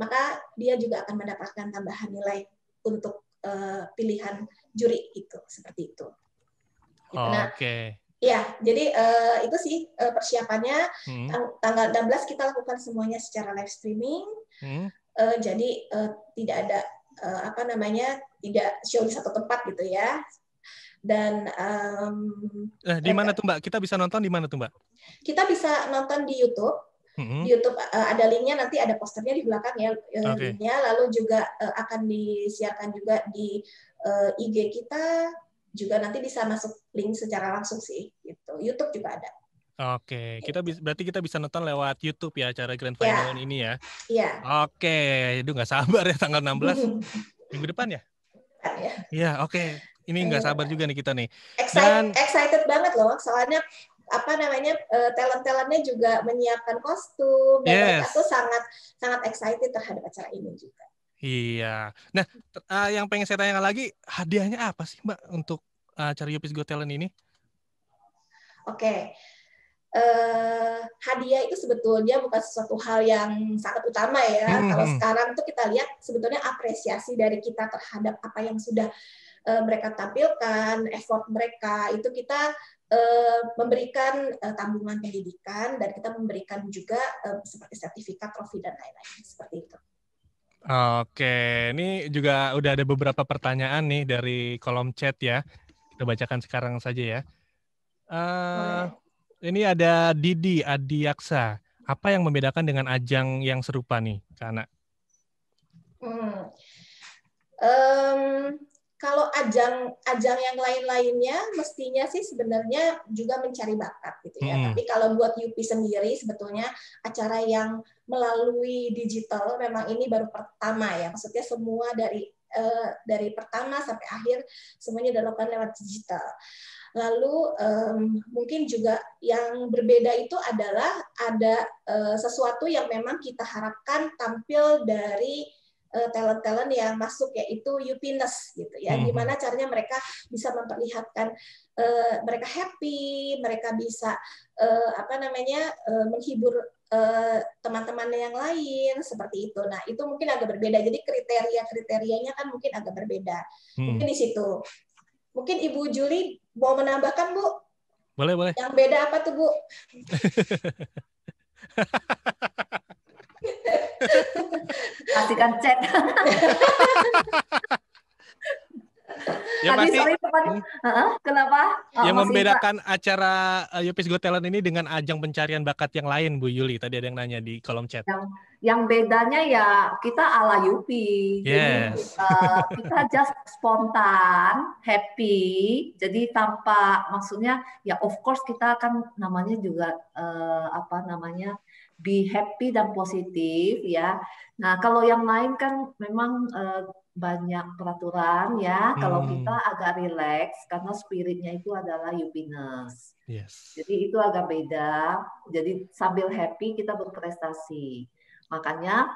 maka dia juga akan mendapatkan tambahan nilai untuk pilihan juri itu, seperti itu. Gitu. Nah, ya, jadi itu sih persiapannya. Tanggal 16 kita lakukan semuanya secara live streaming. Jadi tidak ada tidak show di satu tempat gitu ya. Dan di mana tuh Mbak? Kita bisa nonton di mana tuh Mbak? Kita bisa nonton di YouTube. Di YouTube ada linknya, nanti ada posternya di belakang ya, linknya. Lalu juga akan disiarkan juga di IG kita. Juga nanti bisa masuk link secara langsung sih. Gitu. YouTube juga ada. Oke, berarti kita bisa nonton lewat YouTube ya acara Grand Final ini ya. Iya. Oke, itu nggak sabar ya tanggal 16 minggu depan ya. Iya, oke. Ini nggak sabar juga nih kita nih. Excited banget loh, soalnya talent-talentnya juga menyiapkan kostum dan mereka tuh sangat excited terhadap acara ini juga. Iya. Nah, yang pengen saya tanyakan lagi, hadiahnya apa sih Mbak untuk acara UP's Got Talent ini? Oke. Hadiah itu sebetulnya bukan sesuatu hal yang sangat utama ya. Kalau sekarang tuh kita lihat sebetulnya apresiasi dari kita terhadap apa yang sudah mereka tampilkan, effort mereka, itu kita memberikan tabungan pendidikan dan kita memberikan juga seperti sertifikat, trofi dan lain-lain seperti itu. Oke, ini juga udah ada beberapa pertanyaan nih dari kolom chat ya. Kita bacakan sekarang saja ya. Ini ada Didi Adiaksa. Apa yang membedakan dengan ajang yang serupa nih, Kana? Kalau ajang yang lain-lainnya mestinya sih sebenarnya juga mencari bakat gitu ya. Tapi kalau buat Yupi sendiri sebetulnya acara yang melalui digital memang ini baru pertama ya. Maksudnya semua dari pertama sampai akhir semuanya dilakukan lewat digital. Lalu mungkin juga yang berbeda itu adalah ada sesuatu yang memang kita harapkan tampil dari talent-talent yang masuk, yaitu Yupinas gitu ya. Gimana caranya mereka bisa memperlihatkan mereka happy, mereka bisa menghibur teman-teman yang lain seperti itu. Nah, itu mungkin agak berbeda. Jadi kriteria-kriterianya kan mungkin agak berbeda. Mungkin di situ. Mungkin Ibu Juli mau menambahkan, Bu? Boleh. Yang beda apa tuh, Bu? Kasihkan chat. Yang Tadi pasti sorry teman. Kenapa? yang Mas Indra. membedakan acara Yupis Got Talent ini dengan ajang pencarian bakat yang lain, Bu Yuli. Tadi ada yang nanya di kolom chat. Yang bedanya ya kita ala Yupi. Jadi Yes. kita just spontan, happy. Jadi tanpa maksudnya ya of course kita kan namanya juga be happy dan positif ya. Nah, kalau yang lain kan memang banyak peraturan ya. Kalau kita agak relax karena spiritnya itu adalah Yupiness. Yes. Jadi itu agak beda. Jadi sambil happy kita berprestasi. Makanya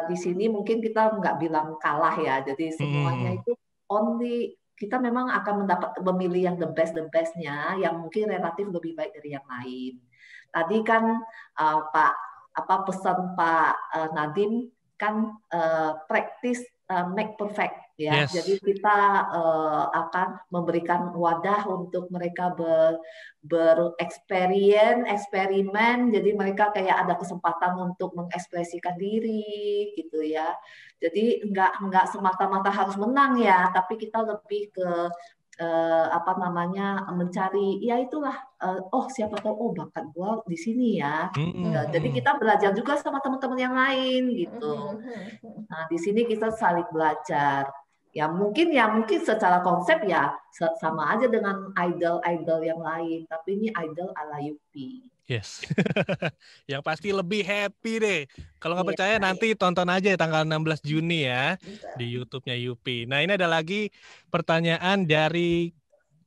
di sini mungkin kita nggak bilang kalah ya. Jadi semuanya itu only kita memang akan memilih yang the bestnya, yang mungkin relatif lebih baik dari yang lain. Tadi kan pesan Pak Nadiem kan practice make perfect ya. Yes. Jadi kita akan memberikan wadah untuk mereka eksperimen, jadi mereka kayak ada kesempatan untuk mengekspresikan diri gitu ya. Jadi nggak semata-mata harus menang ya, tapi kita lebih ke mencari ya itulah siapa tahu bakat gua di sini ya. Jadi kita belajar juga sama teman-teman yang lain gitu. Nah, di sini kita saling belajar. Ya mungkin secara konsep ya sama aja dengan idol yang lain, tapi ini idol ala Yupi. Yes. Yang pasti lebih happy deh. Kalau nggak percaya nanti tonton aja tanggal 16 Juni ya di YouTube-nya Yupi. Nah, ini ada lagi pertanyaan dari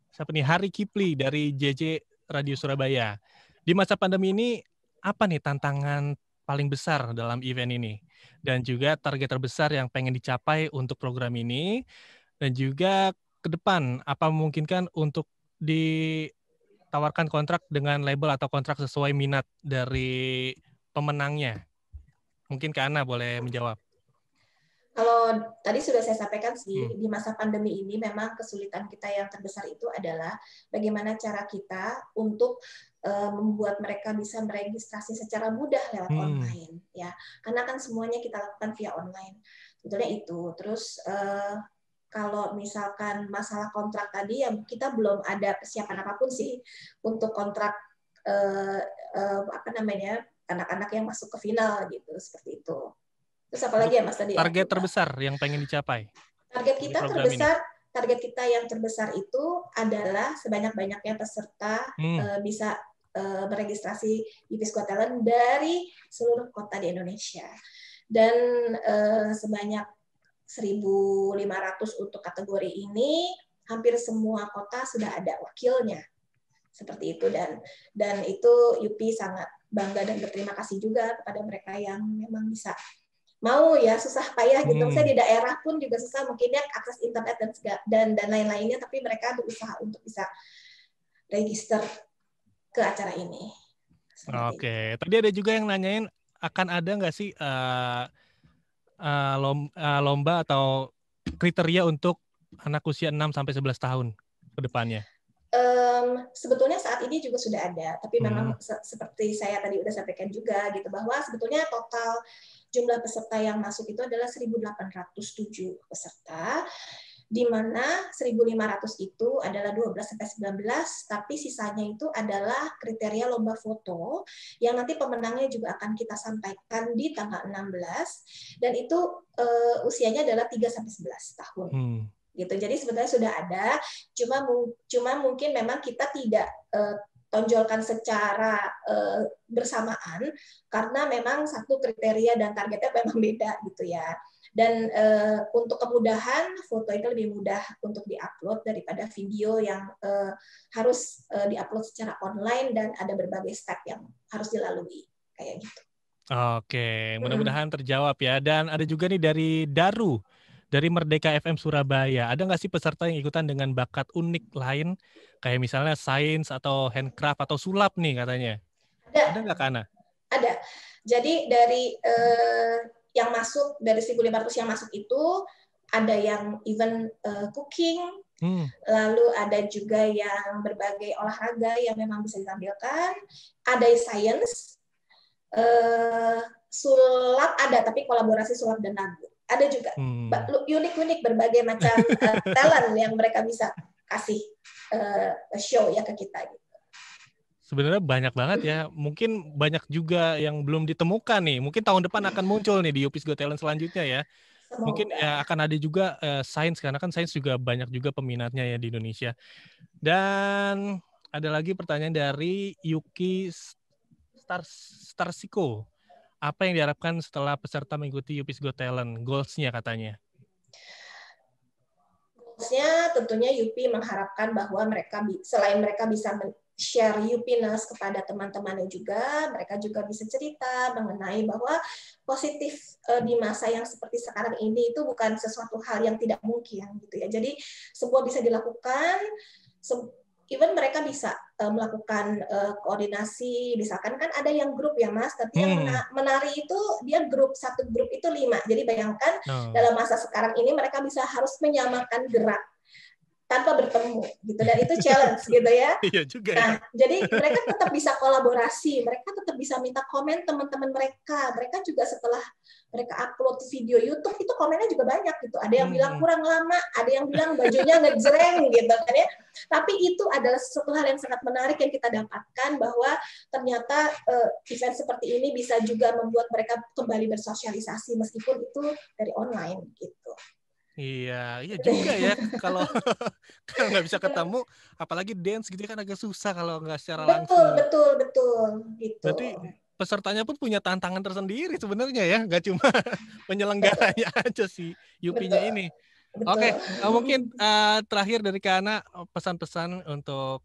siapa nih? Hari Kipli dari JJ Radio Surabaya. Di masa pandemi ini apa nih tantangan paling besar dalam event ini? Dan juga target terbesar yang pengen dicapai untuk program ini, dan juga ke depan apa memungkinkan untuk ditawarkan kontrak dengan label atau kontrak sesuai minat dari pemenangnya. Mungkin Kak Ana boleh menjawab. Kalau tadi sudah saya sampaikan sih, di masa pandemi ini memang kesulitan kita yang terbesar itu adalah bagaimana cara kita untuk membuat mereka bisa meregistrasi secara mudah lewat online, ya. Karena kan semuanya kita lakukan via online. Sebetulnya itu. Terus kalau misalkan masalah kontrak tadi, ya kita belum ada persiapan apapun sih untuk kontrak anak-anak yang masuk ke final gitu, seperti itu. Terus apa lagi ya Mas tadi? Target terbesar yang pengen dicapai. Target kita yang terbesar itu adalah sebanyak-banyaknya peserta bisa meregistrasi Yupis Got Talent dari seluruh kota di Indonesia. Dan sebanyak 1.500 untuk kategori ini, hampir semua kota sudah ada wakilnya. Seperti itu, dan itu Yupi sangat bangga dan berterima kasih juga kepada mereka yang memang bisa mau ya susah payah gitu. Saya di daerah pun juga susah mungkin ya akses internet dan lain-lainnya, tapi mereka berusaha untuk bisa register ke acara ini. Oke, tadi ada juga yang nanyain akan ada nggak sih lomba atau kriteria untuk anak usia 6-11 tahun ke depannya? Sebetulnya saat ini juga sudah ada, tapi memang seperti saya tadi udah sampaikan juga gitu, bahwa sebetulnya total jumlah peserta yang masuk itu adalah 1.807 peserta, di mana 1.500 itu adalah 12-19, tapi sisanya itu adalah kriteria lomba foto yang nanti pemenangnya juga akan kita sampaikan di tanggal 16, dan itu usianya adalah 3-11 tahun. Gitu. Jadi sebenarnya sudah ada, cuma mungkin memang kita tidak tonjolkan secara bersamaan karena memang satu kriteria dan targetnya memang beda gitu ya. Dan untuk kemudahan, foto itu lebih mudah untuk diupload daripada video yang harus diupload secara online dan ada berbagai step yang harus dilalui kayak gitu. Oke, mudah-mudahan terjawab ya. Dan ada juga nih dari Daru, dari Merdeka FM Surabaya. Ada nggak sih peserta yang ikutan dengan bakat unik lain, kayak misalnya sains atau handcraft atau sulap nih katanya? Ada nggak, Kana? Ada. Jadi dari yang masuk, dari 1.500 yang masuk itu, ada yang even cooking, Lalu ada juga yang berbagai olahraga yang memang bisa ditampilkan. Ada science, sulap ada, tapi kolaborasi sulap dan lagu. Ada juga unik-unik berbagai macam talent yang mereka bisa kasih show ya ke kita. Gitu. Sebenarnya banyak banget ya. Mungkin banyak juga yang belum ditemukan nih. Mungkin tahun depan akan muncul nih di Yuppies Got Talent selanjutnya ya. Semoga. Mungkin ya akan ada juga sains, karena kan sains juga banyak juga peminatnya ya di Indonesia. Dan ada lagi pertanyaan dari Yuki Starsiko. Apa yang diharapkan setelah peserta mengikuti Yuppies Got Talent? Goals-nya katanya. Goals-nya tentunya Yupi mengharapkan bahwa selain mereka bisa share Yuppiness kepada teman-temannya juga, mereka juga bisa cerita mengenai bahwa positif di masa yang seperti sekarang ini itu bukan sesuatu hal yang tidak mungkin gitu ya. Jadi semua bisa dilakukan, even mereka bisa melakukan koordinasi, misalkan kan ada yang grup ya Mas, tapi yang menari itu dia satu grup itu 5. Jadi bayangkan dalam masa sekarang ini mereka harus menyamakan gerak tanpa bertemu gitu, dan itu challenge gitu ya. Iya juga. Nah, jadi mereka tetap bisa kolaborasi, mereka tetap bisa minta komen teman-teman mereka. Mereka juga setelah mereka upload video YouTube itu komennya juga banyak gitu. Ada yang bilang kurang lama, ada yang bilang bajunya ngejreng gitu kan ya. Tapi itu adalah sesuatu hal yang sangat menarik yang kita dapatkan, bahwa ternyata event seperti ini bisa juga membuat mereka kembali bersosialisasi meskipun itu dari online gitu. Iya juga ya. Kalau nggak bisa ketemu, apalagi dance gitu kan agak susah kalau nggak secara langsung. Betul gitu. Berarti pesertanya pun punya tantangan tersendiri sebenarnya ya, nggak cuma penyelenggaranya aja sih Yupi-nya ini. Oke, mungkin terakhir dari Kana, pesan-pesan untuk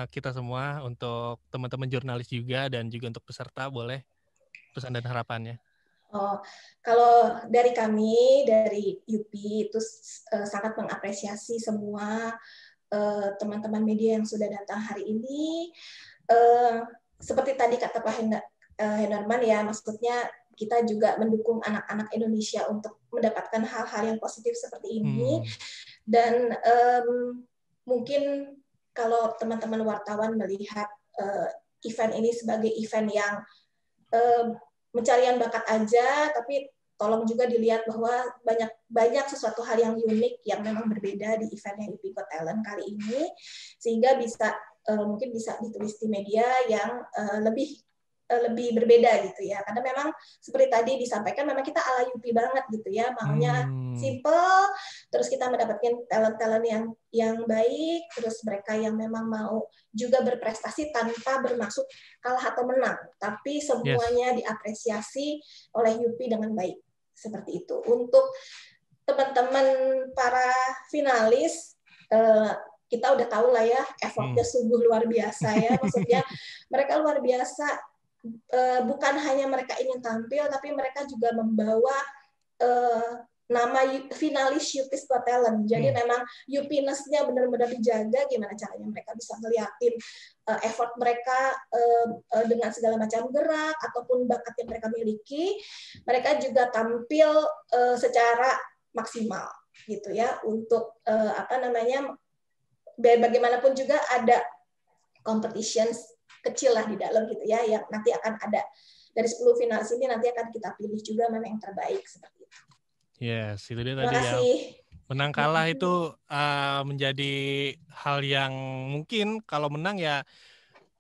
kita semua, untuk teman-teman jurnalis juga dan juga untuk peserta, boleh pesan dan harapannya. Kalau dari kami, dari Yupi itu sangat mengapresiasi semua teman-teman media yang sudah datang hari ini. Seperti tadi kata Pak Hendarman ya, maksudnya kita juga mendukung anak-anak Indonesia untuk mendapatkan hal-hal yang positif seperti ini. Dan mungkin kalau teman-teman wartawan melihat event ini sebagai event yang pencarian bakat aja, tapi tolong juga dilihat bahwa banyak sesuatu hal yang unik yang memang berbeda di eventnya Yuppies Got Talent kali ini, sehingga mungkin bisa ditulis di media yang lebih berbeda gitu ya, karena memang seperti tadi disampaikan, memang kita ala Yupi banget gitu ya, maunya simple, terus kita mendapatkan talent-talent yang baik, terus mereka yang memang mau juga berprestasi tanpa bermaksud kalah atau menang, tapi semuanya diapresiasi oleh Yupi dengan baik, seperti itu. Untuk teman-teman para finalis, kita udah tahu lah ya, effortnya sungguh luar biasa ya, maksudnya mereka luar biasa. Bukan hanya mereka ingin tampil, tapi mereka juga membawa nama finalis Yuppies Got Talent. Jadi memang Yuppiness-nya benar-benar dijaga, gimana caranya mereka bisa ngeliatin effort mereka dengan segala macam gerak ataupun bakat yang mereka miliki. Mereka juga tampil secara maksimal gitu ya, untuk bagaimanapun juga ada competitions kecil lah di dalam gitu ya, yang nanti akan ada dari 10 finalis ini, nanti akan kita pilih juga mana yang terbaik seperti itu. Yes, itu dia tadi ya. Menang kalah itu menjadi hal yang mungkin kalau menang ya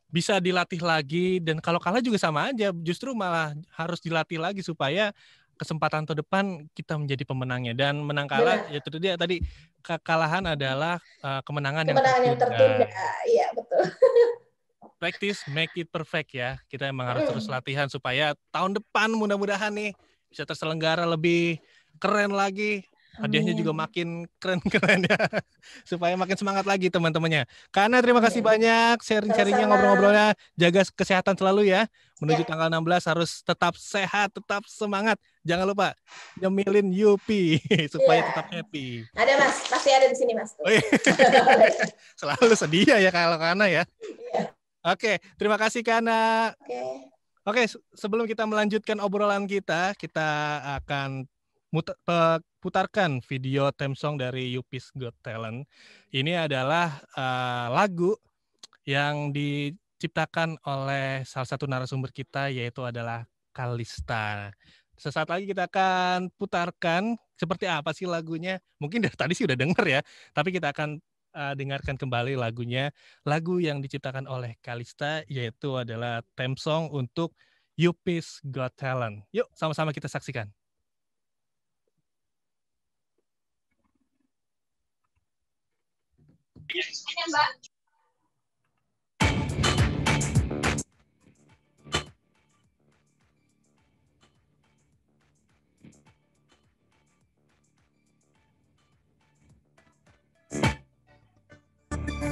bisa dilatih lagi, dan kalau kalah juga sama aja, justru malah harus dilatih lagi supaya kesempatan tahun depan kita menjadi pemenangnya. Dan menang kalah ya itu dia tadi, kekalahan adalah kemenangan yang tertunda. Iya, betul. Practice make it perfect ya. Kita emang harus terus latihan supaya tahun depan mudah-mudahan nih bisa terselenggara lebih keren lagi. Hadiahnya juga makin keren-keren ya. Supaya makin semangat lagi teman-temannya. Karena terima kasih banyak sharing-sharingnya, ngobrol-ngobrolnya. Jaga kesehatan selalu ya. Menuju tanggal 16 harus tetap sehat, tetap semangat. Jangan lupa nyemilin Yupi supaya tetap happy. Ada Mas, pasti ada di sini Mas. Selalu sedia ya kalau Kana ya. Oke, terima kasih Kana. Oke, sebelum kita melanjutkan obrolan kita akan putarkan video theme song dari Yuppies Got Talent. Ini adalah lagu yang diciptakan oleh salah satu narasumber kita, yaitu adalah Kalista. Sesaat lagi kita akan putarkan seperti apa sih lagunya. Mungkin dari tadi sih udah denger ya, tapi kita akan dengarkan kembali lagunya. Lagu yang diciptakan oleh Kalista, yaitu adalah theme song untuk Yuppies Got Talent. Yuk, sama-sama kita saksikan.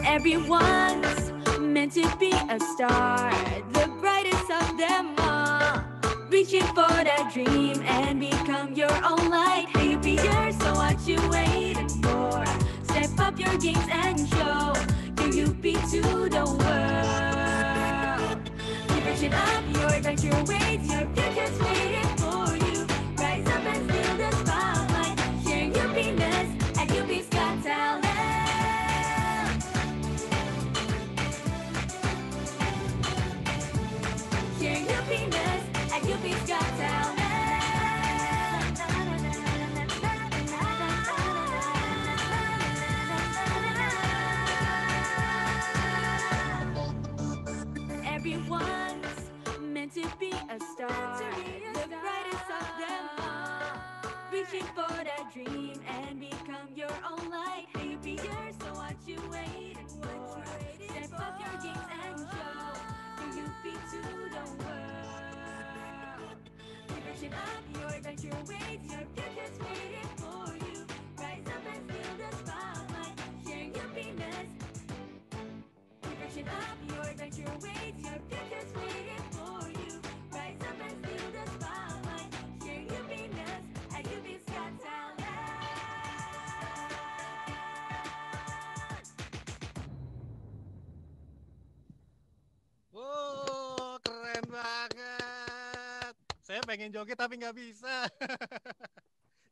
Everyone's meant to be a star, the brightest of them all. Reaching for that dream and become your own light. Hey, be yours, so what you waiting for? Step up your games and show your UP to the world. Keep reaching up, your adventure waits, your future's waiting for you. Rise up and steal the spotlight, share your penis at UP's Got Talent. UP's Got Talent. Everyone's meant to be a star, the brightest of them all. Reaching for that dream and become your own light. Hey, be yours, so what you waiting for? Step up your games and show your UP to the world. Reaching up, your adventure waits, your future's waiting for you. Rise up and steal the spotlight, share your penis. Reaching up, your adventure waits, your future's waiting for you. Rise up and steal the spotlight, share your penis at UP's Got Talent. Wow, keren banget. Saya pengen joget tapi nggak bisa.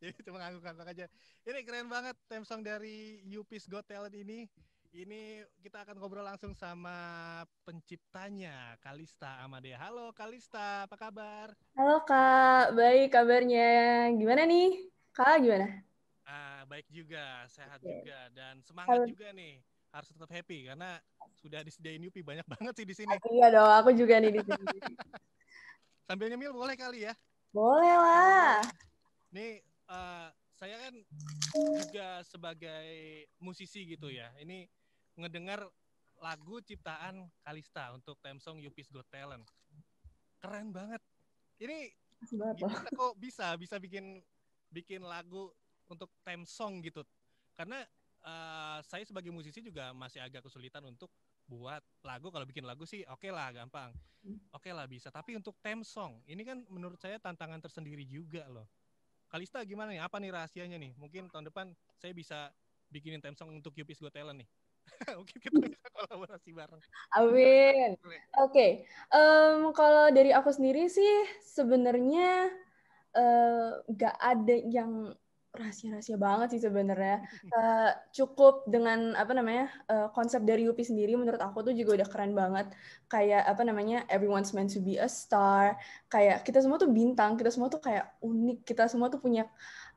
Jadi cuma ngangguk-ngangguk aja. Ini keren banget theme song dari Yuppies Got Talent ini. Ini kita akan ngobrol langsung sama penciptanya, Kalista Amadea. Halo Kalista, apa kabar? Halo Kak, baik kabarnya. Gimana nih? Kak gimana? Baik juga, sehat juga, dan semangat juga nih. Harus tetap happy karena sudah disediain Yupi banyak banget sih di sini. Iya dong, aku juga nih di sini. Sambil nyemil boleh kali ya? Boleh lah. Nih saya kan juga sebagai musisi gitu ya. Ini ngedengar lagu ciptaan Kalista untuk theme song Yuppies Got Talent. Keren banget. Ini gimana kok bisa bikin lagu untuk theme song gitu? Karena saya sebagai musisi juga masih agak kesulitan untuk buat lagu. Kalau bikin lagu sih oke lah, gampang. Oke lah bisa. Tapi untuk theme song, ini kan menurut saya tantangan tersendiri juga loh. Kalista gimana nih? Apa nih rahasianya nih? Mungkin tahun depan saya bisa bikinin theme song untuk Yuppies Got Talent nih. Mungkin kita bisa kolaborasi bareng. Amin. Oke. Kalau dari aku sendiri sih sebenarnya nggak ada yang rahasia-rahasia banget sih sebenarnya. Cukup dengan konsep dari Yupi sendiri menurut aku tuh juga udah keren banget. Kayak everyone's meant to be a star. Kayak kita semua tuh bintang, kita semua tuh kayak unik, kita semua tuh punya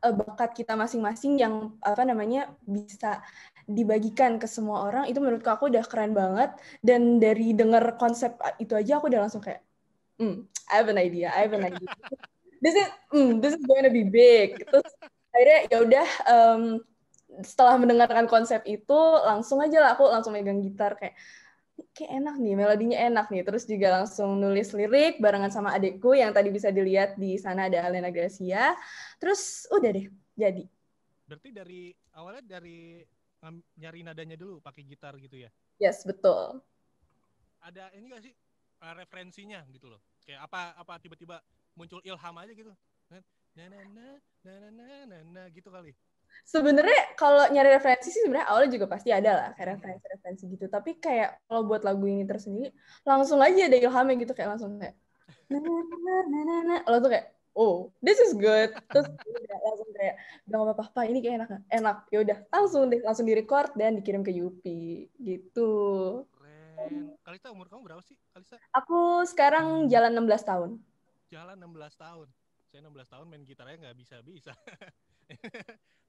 bakat kita masing-masing yang bisa dibagikan ke semua orang. Itu menurut aku udah keren banget. Dan dari denger konsep itu aja aku udah langsung kayak I have an idea. This is going to be big. Terus akhirnya ya udah setelah mendengarkan konsep itu langsung aja lah aku langsung megang gitar kayak enak nih, melodinya enak nih. Terus juga langsung nulis lirik barengan sama adekku yang tadi bisa dilihat di sana ada Alena Gracia. Terus udah deh jadi. Berarti awalnya dari nyari nadanya dulu pakai gitar gitu ya? Yes, betul. Ada ini nggak sih referensinya gitu loh? Kayak apa tiba-tiba muncul ilham aja gitu? Na gitu kali. Sebenarnya kalau nyari referensi sih sebenarnya awalnya juga pasti ada lah kayak referensi gitu. Tapi kayak kalau buat lagu ini tersendiri langsung aja ada ilhamnya gitu kayak langsung kayak lo tuh kayak oh, this is good. Terus udah langsung kayak udah nggak apa-apa, ini kayak enak. Ya udah langsung direcord dan dikirim ke Yupi gitu. Keren. Kalista, umur kamu berapa sih, Kalista? Aku sekarang jalan 16 tahun. Jalan 16 tahun. Saya 16 tahun main gitarnya nggak bisa-bisa.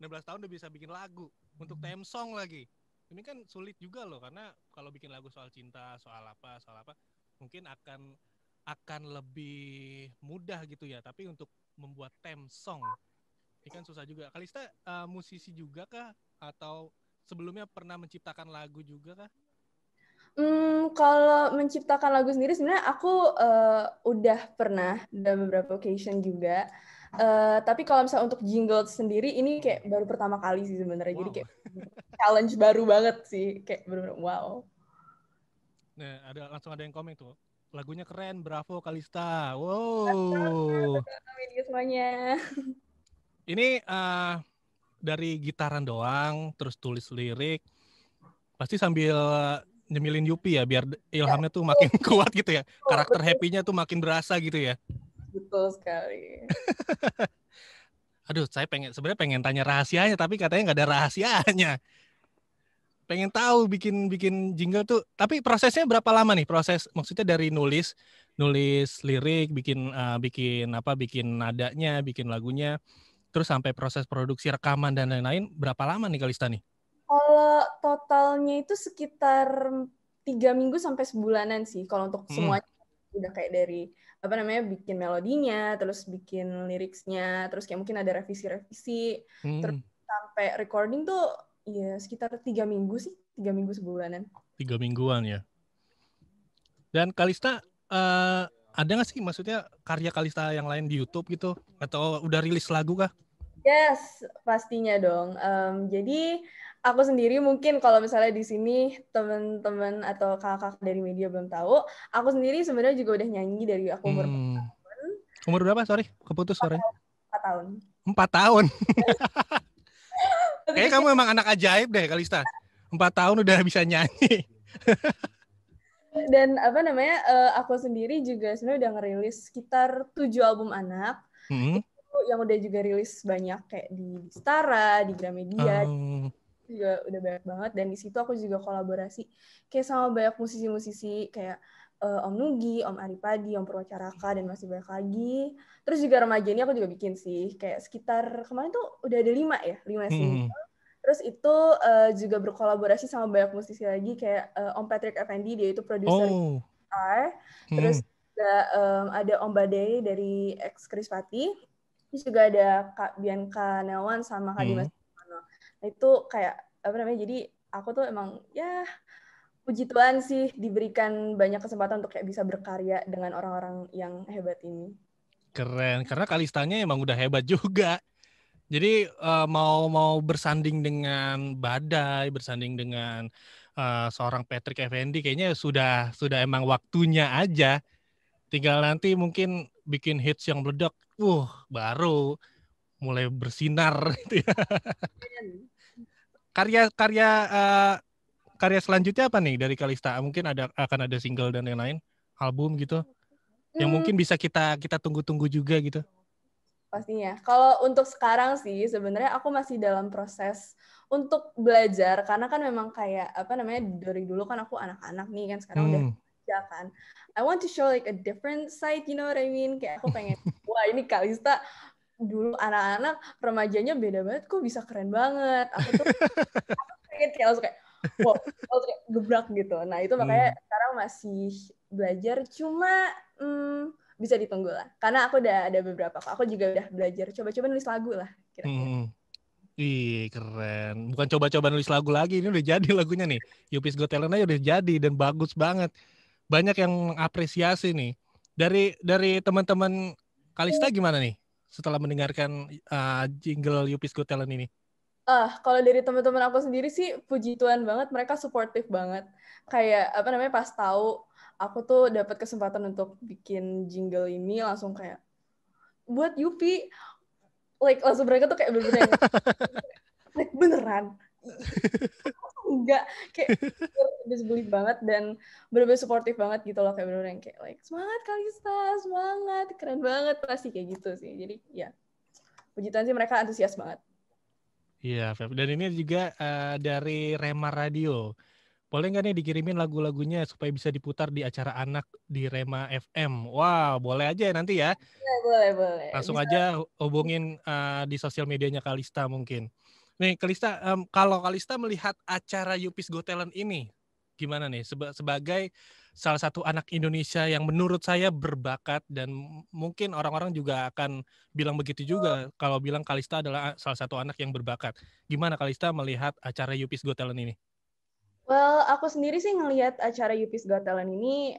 16 tahun udah bisa bikin lagu untuk theme song lagi. Ini kan sulit juga loh, karena kalau bikin lagu soal cinta, soal apa, mungkin akan lebih mudah gitu ya. Tapi untuk membuat theme song, ini kan susah juga. Kalista musisi juga kah? Atau sebelumnya pernah menciptakan lagu juga kah? Kalau menciptakan lagu sendiri sebenarnya aku udah pernah dalam beberapa occasion juga. Tapi kalau misalnya untuk jingle sendiri ini kayak baru pertama kali sih sebenarnya. Wow. Jadi kayak challenge baru banget sih, kayak bener-bener wow. Nah, langsung ada yang komen tuh. Lagunya keren, bravo Kalista. Wow. Semuanya. Ini dari gitaran doang, terus tulis lirik. Pasti sambil nyemilin Yupi ya, biar ilhamnya tuh makin kuat gitu ya. Karakter happy-nya tuh makin berasa gitu ya. Betul sekali. Aduh, saya sebenarnya pengen tanya rahasianya, tapi katanya nggak ada rahasianya. Pengen tahu bikin jingle tuh. Tapi prosesnya berapa lama nih? Maksudnya dari nulis lirik, bikin nadanya, bikin lagunya, terus sampai proses produksi rekaman dan lain-lain, berapa lama nih Kalista nih? Kalau totalnya itu sekitar 3 minggu sampai sebulanan sih. Kalau untuk semuanya udah kayak dari bikin melodinya, terus bikin liriknya, terus kayak mungkin ada revisi-revisi, terus sampai recording tuh ya sekitar 3 minggu sih, 3 minggu sebulanan. 3 mingguan ya. Dan Kalista ada nggak sih maksudnya karya Kalista yang lain di YouTube gitu, atau udah rilis lagu kah? Yes, pastinya dong. Jadi aku sendiri mungkin kalau misalnya di sini teman-teman atau kakak dari media belum tahu, aku sendiri sebenarnya juga udah nyanyi dari aku umur 4 tahun. Umur berapa? Sorry, keputus suaranya. 4 tahun. 4 tahun. Kayaknya kamu emang anak ajaib deh, Kalista. 4 tahun udah bisa nyanyi. Dan aku sendiri juga sebenarnya udah ngerilis sekitar 7 album anak. Yang udah juga rilis banyak kayak di Stara, di Gramedia, juga udah banyak banget. Dan di situ aku juga kolaborasi kayak sama banyak musisi-musisi kayak Om Nugi, Om Aripadi, Om Purwacaraka, dan masih banyak lagi. Terus juga remaja ini aku juga bikin sih, kayak sekitar kemarin tuh udah ada 5 single. Terus itu juga berkolaborasi sama banyak musisi lagi kayak Om Patrick Effendi, dia itu produser Terus juga ada Om Badai dari X Krispati. Terus juga ada Kak Bianca Nelwan sama Kak Dimas. Nah itu kayak jadi aku tuh emang ya puji Tuhan sih diberikan banyak kesempatan untuk kayak bisa berkarya dengan orang-orang yang hebat ini. Keren, karena Kalistanya emang udah hebat juga. Jadi mau bersanding dengan Badai, bersanding dengan seorang Patrick Effendi, kayaknya sudah emang waktunya aja. Tinggal nanti mungkin bikin hits yang meledak, baru mulai bersinar gitu ya. Karya selanjutnya apa nih dari Kalista? Mungkin akan ada single dan lain-lain, album gitu, yang mungkin bisa kita tunggu-tunggu juga gitu. Pastinya. Kalau untuk sekarang sih sebenarnya aku masih dalam proses untuk belajar, karena kan memang kayak dari dulu kan aku anak-anak nih kan, sekarang udah kerja kan. I want to show like a different side, you know what I mean? Kayak aku pengen, wah ini Kalista dulu anak-anak, remajanya beda banget, kok bisa keren banget. Aku pengen kayak langsung kayak wow, langsung kayak gebrak gitu. Nah itu makanya sekarang masih belajar, cuma bisa ditunggu lah. Karena aku udah ada beberapa. Aku juga udah belajar coba-coba nulis lagu lah kira-kira. Ih, keren. Bukan coba-coba nulis lagu lagi, ini udah jadi lagunya nih. Yupi's Got Talent aja udah jadi dan bagus banget. Banyak yang mengapresiasi nih. Dari teman-teman Kalista gimana nih setelah mendengarkan jingle Yupi's Got Talent ini? Kalau dari teman-teman aku sendiri sih puji Tuhan banget, mereka supportive banget. Kayak pas tahu aku tuh dapat kesempatan untuk bikin jingle ini, langsung kayak buat Yupi, like langsung mereka tuh kayak beneran enggak, kayak disbelief banget dan bener-bener supportive banget gitu loh, kayak bener-bener yang kayak like semangat Kalista, semangat, keren banget pasti kayak gitu sih. Jadi ya puji Tuhan sih mereka antusias banget. Iya, Feb. Dan ini juga dari Rema Radio. Boleh nggak nih dikirimin lagu-lagunya supaya bisa diputar di acara anak di Rema FM? Wah, boleh aja nanti ya. Boleh. Langsung Bisa. aja hubungin di sosial medianya Kalista mungkin. Nih, Kalista, kalau Kalista melihat acara Yupis Got Talent ini, gimana nih? Sebagai salah satu anak Indonesia yang menurut saya berbakat dan mungkin orang-orang juga akan bilang begitu juga kalau bilang Kalista adalah salah satu anak yang berbakat. Gimana Kalista melihat acara Yupis Got Talent ini? Well, aku sendiri sih ngelihat acara Yupis Got Talent ini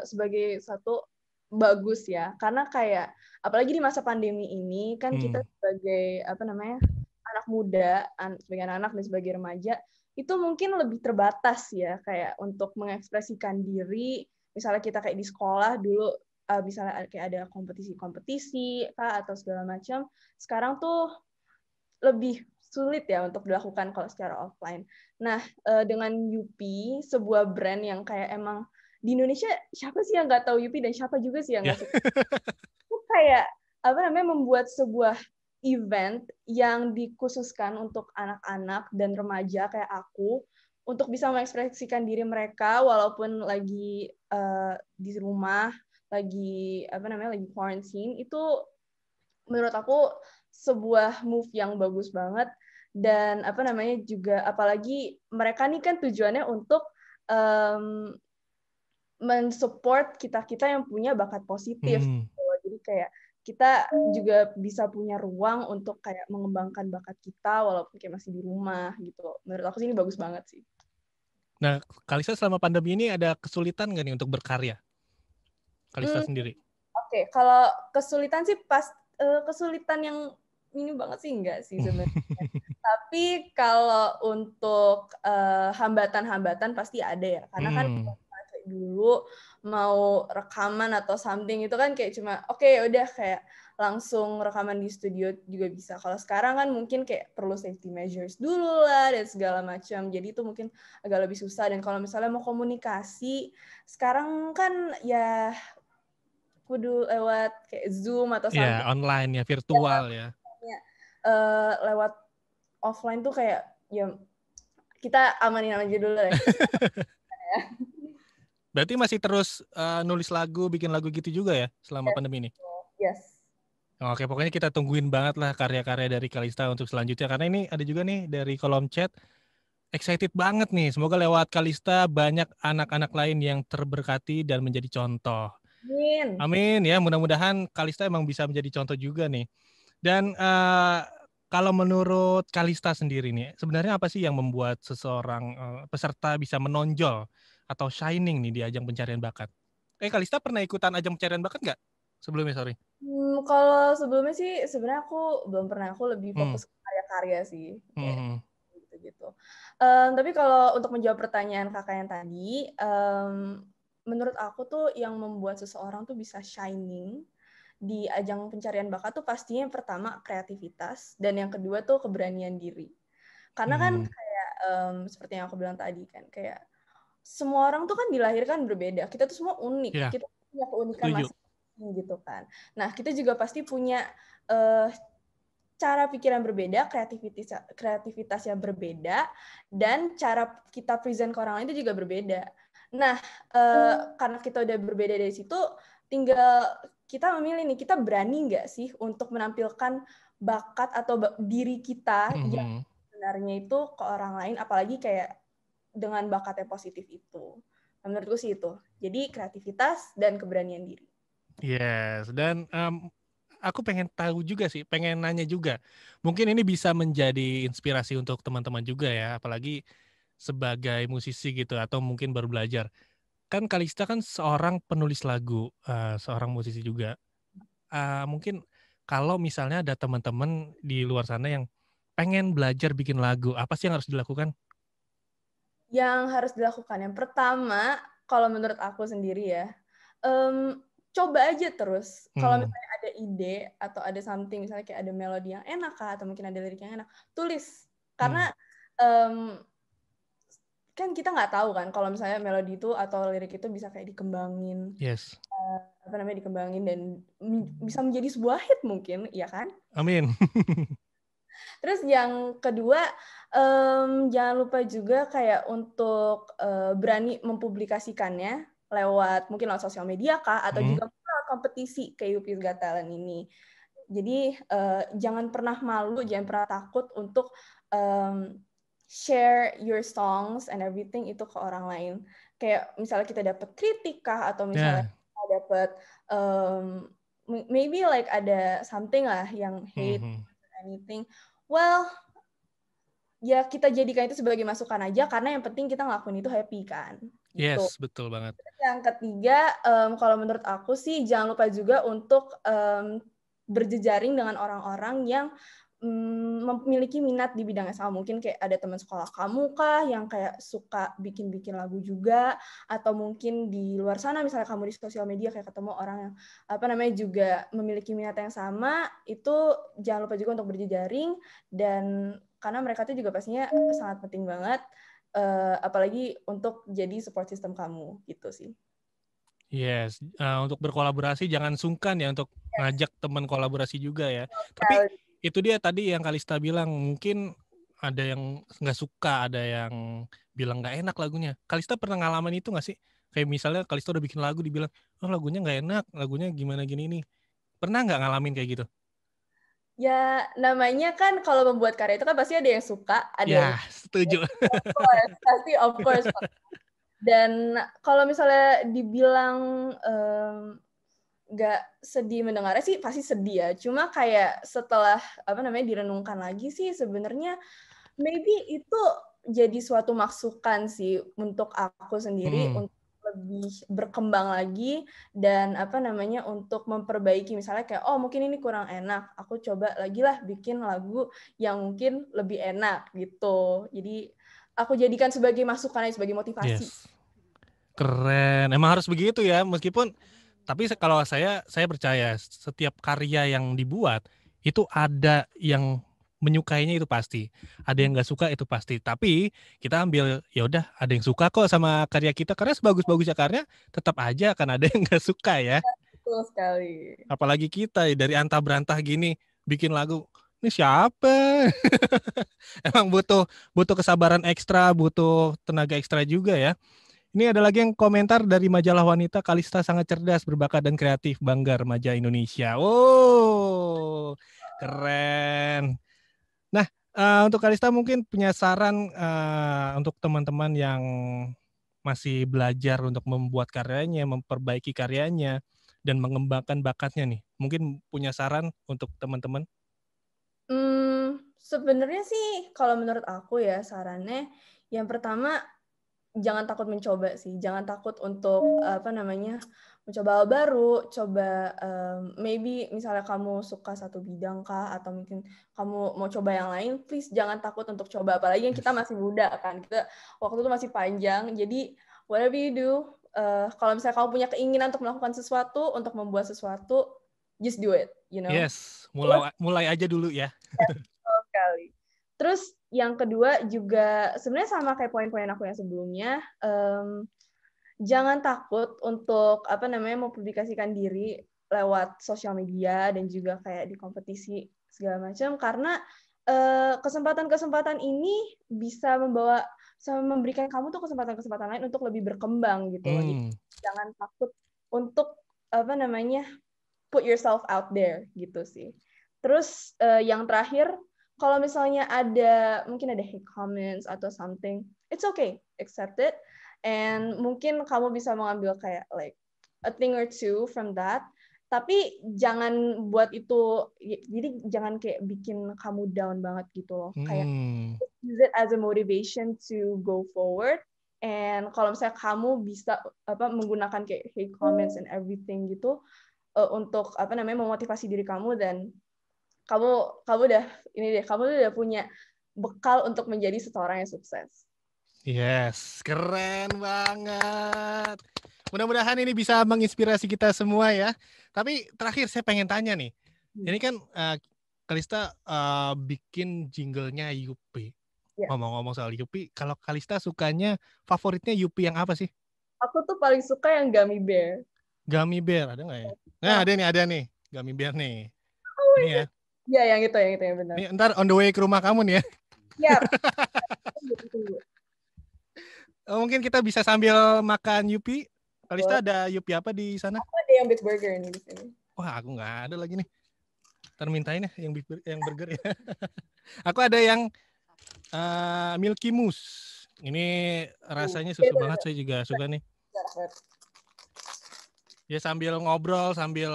sebagai satu bagus ya, karena kayak apalagi di masa pandemi ini kan kita sebagai anak muda, sebagai anak-anak dan sebagai remaja itu mungkin lebih terbatas ya, kayak untuk mengekspresikan diri. Misalnya kita kayak di sekolah dulu, misalnya kayak ada kompetisi atau segala macam. Sekarang tuh lebih sulit ya untuk dilakukan kalau secara offline. Nah, dengan Yupi, sebuah brand yang kayak emang di Indonesia siapa sih yang nggak tahu Yupi dan siapa juga sih yang nggak suka? Itu kayak membuat sebuah event yang dikhususkan untuk anak-anak dan remaja kayak aku untuk bisa mengekspresikan diri mereka walaupun lagi di rumah, lagi lagi quarantine, itu menurut aku sebuah move yang bagus banget. Dan juga apalagi mereka nih kan tujuannya untuk mensupport kita yang punya bakat positif. Jadi kayak kita juga bisa punya ruang untuk kayak mengembangkan bakat kita walaupun kayak masih di rumah gitu. Menurut aku sih ini bagus banget sih. Nah, Kalista selama pandemi ini ada kesulitan nggak nih untuk berkarya? Kalista sendiri. Oke, kalau kesulitan sih kesulitan yang ini banget sih enggak sih sebenarnya. Tapi kalau untuk hambatan-hambatan pasti ada ya. Karena kan dulu mau rekaman atau something itu kan kayak cuma oke, udah kayak langsung rekaman di studio juga bisa. Kalau sekarang kan mungkin kayak perlu safety measures dulu lah dan segala macam. Jadi itu mungkin agak lebih susah. Dan kalau misalnya mau komunikasi, sekarang kan ya kudu lewat kayak Zoom atau something. Ya, online ya, virtual ya. Lewat offline tuh kayak ya kita amanin aja dulu ya. Berarti masih terus nulis lagu, bikin lagu gitu juga ya selama pandemi ini? Yes. Oke, pokoknya kita tungguin banget lah karya-karya dari Kalista untuk selanjutnya. Karena ini ada juga nih dari kolom chat, excited banget nih. Semoga lewat Kalista banyak anak-anak lain yang terberkati dan menjadi contoh. Amin. Amin ya, mudah-mudahan Kalista emang bisa menjadi contoh juga nih. Dan kalau menurut Kalista sendiri nih, sebenarnya apa sih yang membuat seseorang peserta bisa menonjol atau shining nih di ajang pencarian bakat? Kalista pernah ikutan ajang pencarian bakat nggak sebelumnya, sorry? Kalau sebelumnya sih sebenarnya aku belum pernah, aku lebih fokus ke karya-karya sih. Kayak gitu. Tapi kalau untuk menjawab pertanyaan kakak yang tadi, menurut aku tuh yang membuat seseorang tuh bisa shining di ajang pencarian bakat tuh pastinya yang pertama kreativitas dan yang kedua tuh keberanian diri. Karena kan kayak seperti yang aku bilang tadi kan, kayak semua orang tuh kan dilahirkan berbeda. Kita tuh semua unik. Yeah. Kita punya keunikan masing-masing gitu kan. Nah, kita juga pasti punya cara pikiran berbeda, kreativitas yang berbeda, dan cara kita present ke orang lain itu juga berbeda. Nah, karena kita udah berbeda dari situ, tinggal kita memilih nih, kita berani nggak sih untuk menampilkan bakat atau diri kita yang sebenarnya itu ke orang lain, apalagi kayak dengan bakatnya positif itu. Menurutku sih itu. Jadi kreativitas dan keberanian diri. Yes, dan aku pengen tahu juga sih, pengen nanya juga. Mungkin ini bisa menjadi inspirasi untuk teman-teman juga ya, apalagi sebagai musisi gitu atau mungkin baru belajar. Kan Kalista kan seorang penulis lagu, seorang musisi juga. Mungkin kalau misalnya ada teman-teman di luar sana yang pengen belajar bikin lagu, apa sih yang harus dilakukan? Yang harus dilakukan, yang pertama, kalau menurut aku sendiri ya, coba aja terus. Kalau misalnya ada ide atau ada something, misalnya kayak ada melodi yang enak atau mungkin ada lirik yang enak, tulis. Karena kan kita nggak tahu kan kalau misalnya melodi itu atau lirik itu bisa kayak dikembangin, Yes. dikembangin dan bisa menjadi sebuah hit mungkin, ya kan? Amin. Terus yang kedua, jangan lupa juga kayak untuk berani mempublikasikannya mungkin lewat sosial media kah, atau juga lewat kompetisi kayak UP's Got Talent ini. Jadi jangan pernah malu, jangan pernah takut untuk share your songs and everything itu ke orang lain. Kayak misalnya kita dapat kritik kah, atau misalnya kita dapat maybe like ada something lah yang hate anything. Well, ya kita jadikan itu sebagai masukan aja, karena yang penting kita ngelakuin itu happy kan. Gitu. Yes, betul banget. Yang ketiga, kalau menurut aku sih jangan lupa juga untuk berjejaring dengan orang-orang yang memiliki minat di bidang yang sama. Mungkin kayak ada teman sekolah kamu kah yang kayak suka bikin-bikin lagu juga, atau mungkin di luar sana misalnya kamu di sosial media kayak ketemu orang yang juga memiliki minat yang sama, itu jangan lupa juga untuk berjejaring, dan karena mereka itu juga pastinya sangat penting banget, apalagi untuk jadi support system kamu gitu sih. Yes, untuk berkolaborasi jangan sungkan ya untuk ngajak teman kolaborasi juga ya. Tapi itu dia tadi yang Kalista bilang, mungkin ada yang nggak suka, ada yang bilang nggak enak lagunya. Kalista pernah ngalamin itu nggak sih? Kayak misalnya Kalista udah bikin lagu, dibilang, oh lagunya nggak enak, lagunya gimana gini nih. Pernah nggak ngalamin kayak gitu? Ya, namanya kan kalau membuat karya itu kan pasti ada yang suka, ada yang... setuju. Pasti, of course. Dan kalau misalnya dibilang nggak sedih mendengarnya sih pasti sedih ya. Cuma kayak setelah direnungkan lagi sih sebenarnya maybe itu jadi suatu masukan sih untuk aku sendiri untuk lebih berkembang lagi dan untuk memperbaiki, misalnya kayak mungkin ini kurang enak, aku coba lagi lah bikin lagu yang mungkin lebih enak gitu. Jadi aku jadikan sebagai masukan, sebagai motivasi. Yes. Keren. Emang harus begitu ya, meskipun tapi kalau saya percaya setiap karya yang dibuat itu ada yang menyukainya, itu pasti. Ada yang nggak suka itu pasti. Tapi kita ambil ya udah, ada yang suka kok sama karya kita, karena sebagus-bagusnya karya tetap aja akan ada yang nggak suka ya. Betul sekali. Apalagi kita dari antah berantah gini bikin lagu, ini siapa? Emang butuh kesabaran ekstra, butuh tenaga ekstra juga ya. Ini ada lagi yang komentar dari majalah wanita, Kalista sangat cerdas, berbakat dan kreatif, bangga remaja Indonesia. Oh, keren. Nah, untuk Kalista mungkin punya saran untuk teman-teman yang masih belajar untuk membuat karyanya, memperbaiki karyanya, dan mengembangkan bakatnya nih. Mungkin punya saran untuk teman-teman? Sebenarnya sih kalau menurut aku ya sarannya, yang pertama jangan takut mencoba sih, jangan takut untuk mencoba hal baru, coba maybe misalnya kamu suka satu bidang kah, atau mungkin kamu mau coba yang lain, please jangan takut untuk coba, apalagi yang kita masih muda kan, kita waktu itu masih panjang, jadi whatever you do, kalau misalnya kamu punya keinginan untuk melakukan sesuatu, untuk membuat sesuatu, just do it, you know. Yes, mulai aja dulu ya. Sekali. Terus yang kedua juga sebenarnya sama kayak poin-poin aku yang sebelumnya, jangan takut untuk mempublikasikan diri lewat sosial media dan juga kayak di kompetisi segala macam, karena kesempatan-kesempatan ini bisa memberikan kamu tuh kesempatan-kesempatan lain untuk lebih berkembang gitu loh. Jadi jangan takut untuk put yourself out there gitu sih. Terus yang terakhir, kalau misalnya mungkin ada hate comments atau something, it's okay, accept it, and mungkin kamu bisa mengambil kayak like a thing or two from that, tapi jangan buat itu, jadi jangan kayak bikin kamu down banget gitu loh, kayak use it as a motivation to go forward, and kalau misalnya kamu bisa menggunakan kayak hate comments and everything gitu untuk memotivasi diri kamu, dan kamu udah punya bekal untuk menjadi seseorang yang sukses. Yes, keren banget. Mudah-mudahan ini bisa menginspirasi kita semua ya. Tapi terakhir saya pengen tanya nih. Ini kan Kalista bikin jinglenya Yupi. Ya. Ngomong-ngomong soal Yupi, kalau Kalista sukanya favoritnya Yupi yang apa sih? Aku tuh paling suka yang gummy bear. Gummy bear ada nggak ya? Nah, ada nih gummy bear nih. Oh ini ya. Ya, yang itu ya benar. Ini ntar on the way ke rumah kamu nih ya. Ya. Mungkin kita bisa sambil makan Yupi. Kalista ada Yupi apa di sana? Aku ada yang beef burger nih di sini. Wah, aku nggak ada lagi nih. Ntar mintain ya yang burger ya. Aku ada yang Milky Mousse. Ini rasanya susu banget, saya juga suka nih. Ya sambil ngobrol, sambil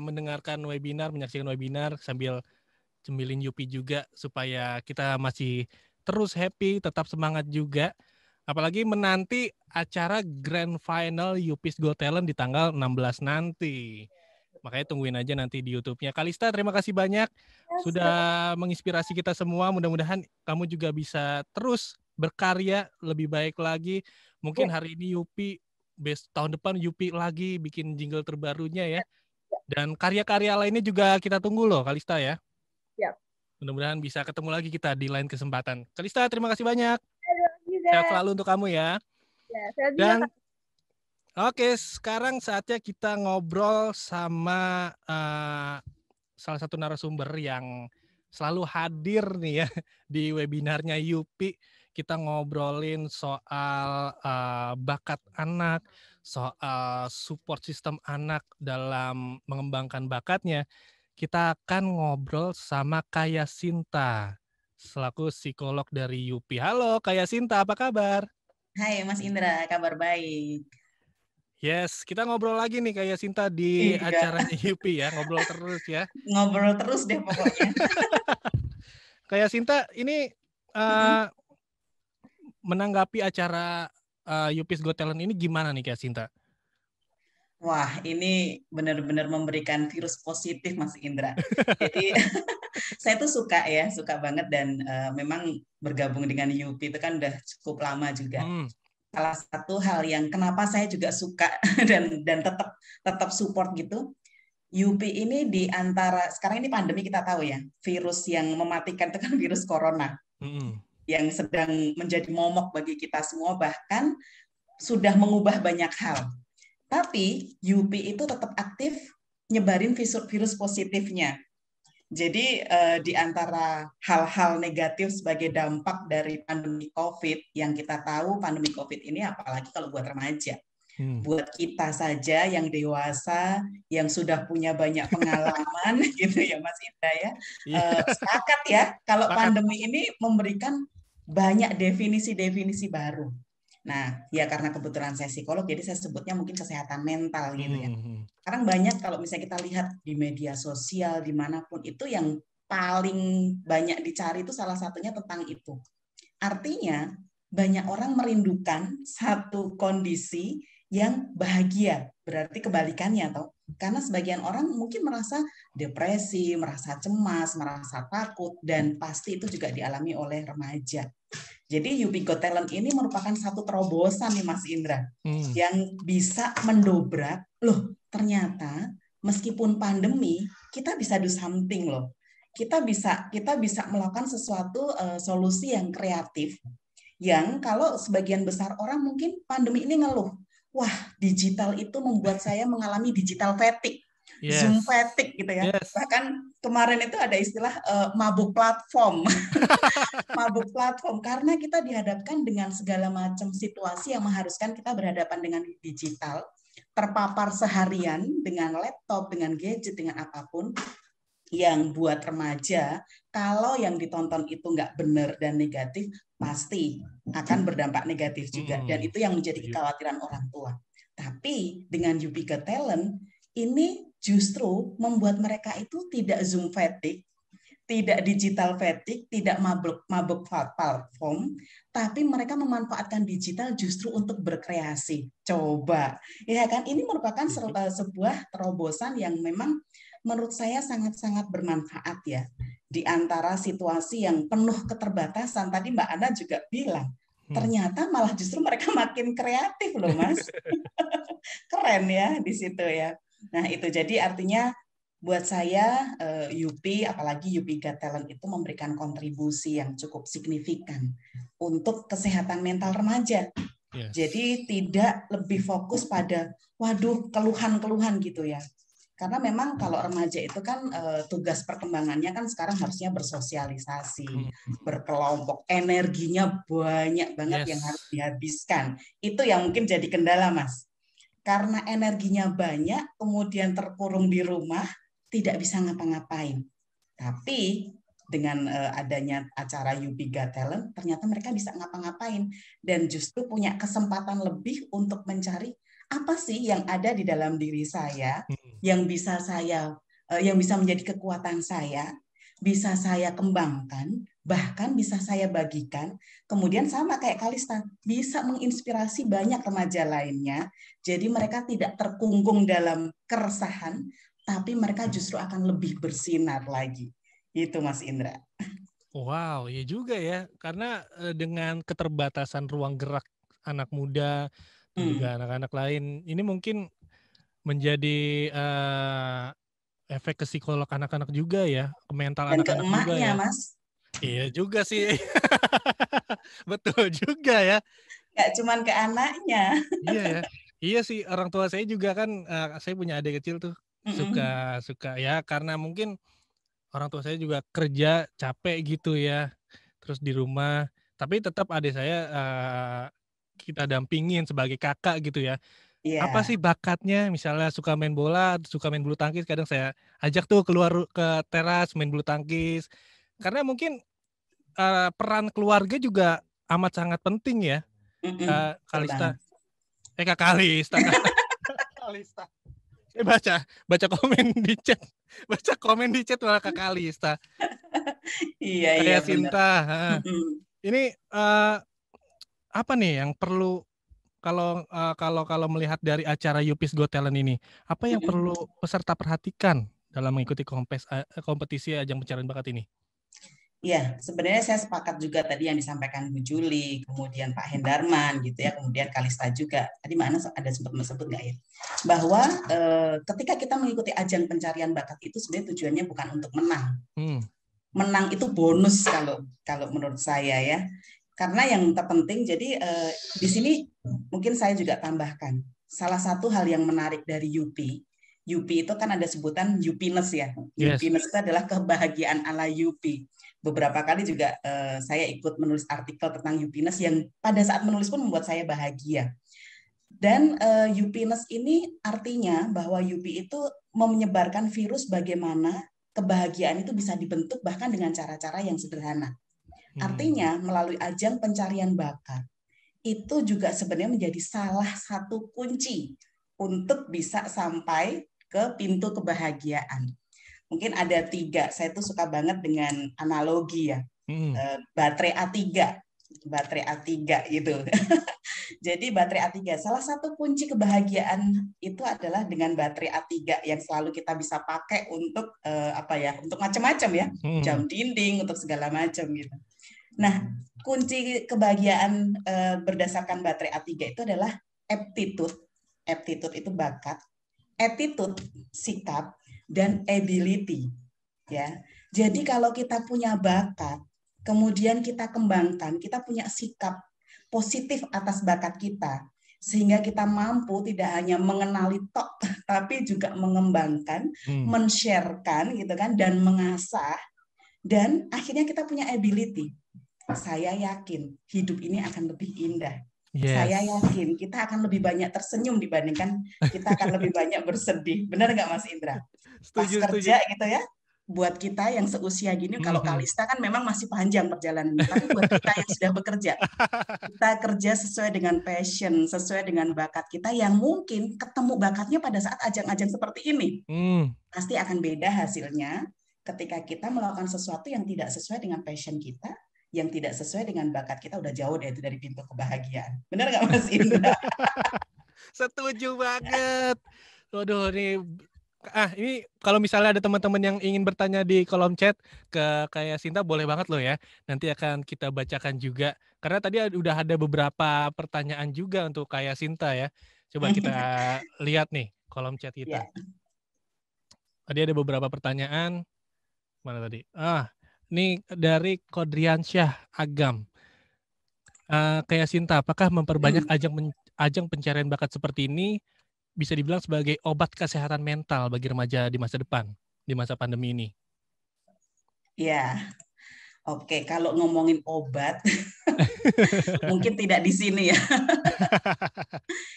mendengarkan webinar, menyaksikan webinar, sambil cemilin Yupi juga supaya kita masih terus happy, tetap semangat juga. Apalagi menanti acara Grand Final Yupis Got Talent di tanggal 16 nanti. Makanya tungguin aja nanti di YouTube-nya. Kalista, terima kasih banyak sudah menginspirasi kita semua. Mudah-mudahan kamu juga bisa terus berkarya lebih baik lagi. Mungkin hari ini Yupi, tahun depan Yupi lagi bikin jingle terbarunya ya. Dan karya-karya lainnya juga kita tunggu loh, Kalista ya. Mudah-mudahan bisa ketemu lagi kita di lain kesempatan. Kalista, terima kasih banyak. Sehat selalu untuk kamu ya. Dan oke, sekarang saatnya kita ngobrol sama salah satu narasumber yang selalu hadir nih ya di webinarnya Yupi. Kita ngobrolin soal bakat anak, soal support sistem anak dalam mengembangkan bakatnya. Kita akan ngobrol sama Kak Yasinta, selaku psikolog dari Yupi. Halo Kak Yasinta, apa kabar? Hai Mas Indra, kabar baik. Yes, kita ngobrol lagi nih Kak Yasinta di acaranya Yupi ya, ngobrol terus ya. Ngobrol terus deh pokoknya. Kak Yasinta, ini menanggapi acara Yupis Got Talent ini gimana nih Kak Yasinta? Wah, ini benar-benar memberikan virus positif Mas Indra. Jadi saya tuh suka banget dan memang bergabung dengan Yupi itu kan udah cukup lama juga. Salah satu hal yang kenapa saya juga suka dan tetap support gitu. Yupi ini di antara sekarang ini pandemi kita tahu ya, virus yang mematikan itu kan virus corona. Yang sedang menjadi momok bagi kita semua, bahkan sudah mengubah banyak hal. Tapi Yupi itu tetap aktif nyebarin virus positifnya. Jadi di antara hal-hal negatif sebagai dampak dari pandemi COVID, yang kita tahu pandemi COVID ini apalagi kalau buat remaja. Buat kita saja yang dewasa, yang sudah punya banyak pengalaman gitu ya Mas Indra ya. Sepakat ya, kalau pandemi ini memberikan banyak definisi-definisi baru. Nah, ya karena kebetulan saya psikolog, jadi saya sebutnya mungkin kesehatan mental gitu ya. Sekarang banyak kalau misalnya kita lihat di media sosial, dimanapun itu yang paling banyak dicari itu salah satunya tentang itu. Artinya, banyak orang merindukan satu kondisi yang bahagia, berarti kebalikannya toh. Karena sebagian orang mungkin merasa depresi, merasa cemas, merasa takut, dan pasti itu juga dialami oleh remaja. Jadi Yupi Got Talent ini merupakan satu terobosan nih Mas Indra, yang bisa mendobrak, loh ternyata meskipun pandemi kita bisa do something loh. Kita bisa melakukan sesuatu solusi yang kreatif, yang kalau sebagian besar orang mungkin pandemi ini ngeluh, wah digital itu membuat saya mengalami digital fatigue. Zoom fatigue gitu ya. Bahkan kemarin itu ada istilah mabuk platform. Mabuk platform karena kita dihadapkan dengan segala macam situasi yang mengharuskan kita berhadapan dengan digital, terpapar seharian dengan laptop, dengan gadget, dengan apapun, yang buat remaja kalau yang ditonton itu nggak benar dan negatif pasti akan berdampak negatif juga, dan itu yang menjadi kekhawatiran orang tua. Tapi dengan Yupi Got Talent ini justru membuat mereka itu tidak Zoom fatigue, tidak digital fatigue, tidak mabuk platform, tapi mereka memanfaatkan digital justru untuk berkreasi. Coba, ya kan? Ini merupakan sebuah terobosan yang memang menurut saya sangat-sangat bermanfaat ya. Di antara situasi yang penuh keterbatasan, tadi Mbak Ana juga bilang, ternyata malah justru mereka makin kreatif loh Mas. Keren ya di situ ya. Nah itu jadi artinya buat saya UP, apalagi UP Got Talent itu memberikan kontribusi yang cukup signifikan untuk kesehatan mental remaja. Yes. Jadi tidak lebih fokus pada waduh keluhan-keluhan gitu ya. Karena memang kalau remaja itu kan tugas perkembangannya kan sekarang harusnya bersosialisasi, berkelompok, energinya banyak banget yang harus dihabiskan. Itu yang mungkin jadi kendala, Mas. Karena energinya banyak, kemudian terkurung di rumah, tidak bisa ngapa-ngapain. Tapi dengan adanya acara UP Got Talent, ternyata mereka bisa ngapa-ngapain dan justru punya kesempatan lebih untuk mencari apa sih yang ada di dalam diri saya yang bisa menjadi kekuatan saya, bisa saya kembangkan, bahkan bisa saya bagikan. Kemudian sama kayak Kalista, bisa menginspirasi banyak remaja lainnya. Jadi mereka tidak terkungkung dalam keresahan, tapi mereka justru akan lebih bersinar lagi. Itu Mas Indra. Wow, ya juga ya. Karena dengan keterbatasan ruang gerak anak muda, juga anak-anak lain, ini mungkin menjadi efek ke psikolog anak-anak juga ya, ke mental anak-anak juga ya. Mas. Iya juga sih. Betul juga ya. Gak cuman ke anaknya. Iya ya. Iya sih, orang tua saya juga kan, saya punya adik kecil tuh, suka ya karena mungkin orang tua saya juga kerja capek gitu ya, terus di rumah, tapi tetap adik saya kita dampingin sebagai kakak gitu ya. Apa sih bakatnya, misalnya suka main bola, suka main bulu tangkis, kadang saya ajak tuh keluar ke teras main bulu tangkis. Karena mungkin peran keluarga juga amat sangat penting ya. Kalista. Kak Kalista. Kalista. Baca komen di chat. Baca komen di chat malah Kak Kalista. Iya, kayak Sinta. Ini apa nih yang perlu kalau melihat dari acara UP's Got Talent ini, apa yang perlu peserta perhatikan dalam mengikuti kompetisi ajang pencarian bakat ini? Ya, sebenarnya saya sepakat juga tadi yang disampaikan Bu Juli, kemudian Pak Hendarman gitu ya, kemudian Kalista juga. Tadi mana ada sempat menyebut nggak ya? Bahwa ketika kita mengikuti ajang pencarian bakat itu sebenarnya tujuannya bukan untuk menang. Menang itu bonus kalau menurut saya ya. Karena yang terpenting, jadi di sini mungkin saya juga tambahkan, salah satu hal yang menarik dari UP itu kan ada sebutan UPness ya. UPness itu adalah kebahagiaan ala UP. Beberapa kali juga saya ikut menulis artikel tentang UPness yang pada saat menulis pun membuat saya bahagia. Dan UPness ini artinya bahwa UP itu menyebarkan virus bagaimana kebahagiaan itu bisa dibentuk bahkan dengan cara-cara yang sederhana. Artinya melalui ajang pencarian bakat itu juga sebenarnya menjadi salah satu kunci untuk bisa sampai ke pintu kebahagiaan. Mungkin ada 3, saya tuh suka banget dengan analogi ya, baterai A3 gitu. Jadi baterai A3, salah satu kunci kebahagiaan itu adalah dengan baterai A3 yang selalu kita bisa pakai untuk untuk macam-macam ya, jam dinding, untuk segala macam gitu. Nah, kunci kebahagiaan berdasarkan baterai A3 itu adalah aptitude. Aptitude itu bakat, attitude sikap, dan ability. Ya, jadi kalau kita punya bakat, kemudian kita kembangkan, kita punya sikap positif atas bakat kita, sehingga kita mampu tidak hanya mengenali tok, tapi juga mengembangkan, men-sharekan gitu kan, dan mengasah, dan akhirnya kita punya ability. Saya yakin hidup ini akan lebih indah. Saya yakin kita akan lebih banyak tersenyum dibandingkan kita akan lebih banyak bersedih. Benar nggak Mas Indra? Pas kerja gitu ya, buat kita yang seusia gini, kalau Kalista kan memang masih panjang perjalanannya, tapi buat kita yang sudah bekerja, kita kerja sesuai dengan passion, sesuai dengan bakat kita yang mungkin ketemu bakatnya pada saat ajang-ajang seperti ini. Pasti akan beda hasilnya ketika kita melakukan sesuatu yang tidak sesuai dengan passion kita, yang tidak sesuai dengan bakat kita, udah jauh deh itu dari pintu kebahagiaan. Benar nggak Mas Indra? Setuju banget. Waduh, ini kalau misalnya ada teman-teman yang ingin bertanya di kolom chat ke kayak Sinta, boleh banget loh ya. Nanti akan kita bacakan juga. Karena tadi udah ada beberapa pertanyaan juga untuk kayak Sinta ya. Coba kita lihat nih kolom chat kita. Tadi ada beberapa pertanyaan. Mana tadi? Ini dari Kodriansyah Agam. Kayak Sinta, apakah memperbanyak ajang pencarian bakat seperti ini bisa dibilang sebagai obat kesehatan mental bagi remaja di masa depan, di masa pandemi ini? Ya, oke. Kalau ngomongin obat, mungkin tidak di sini ya.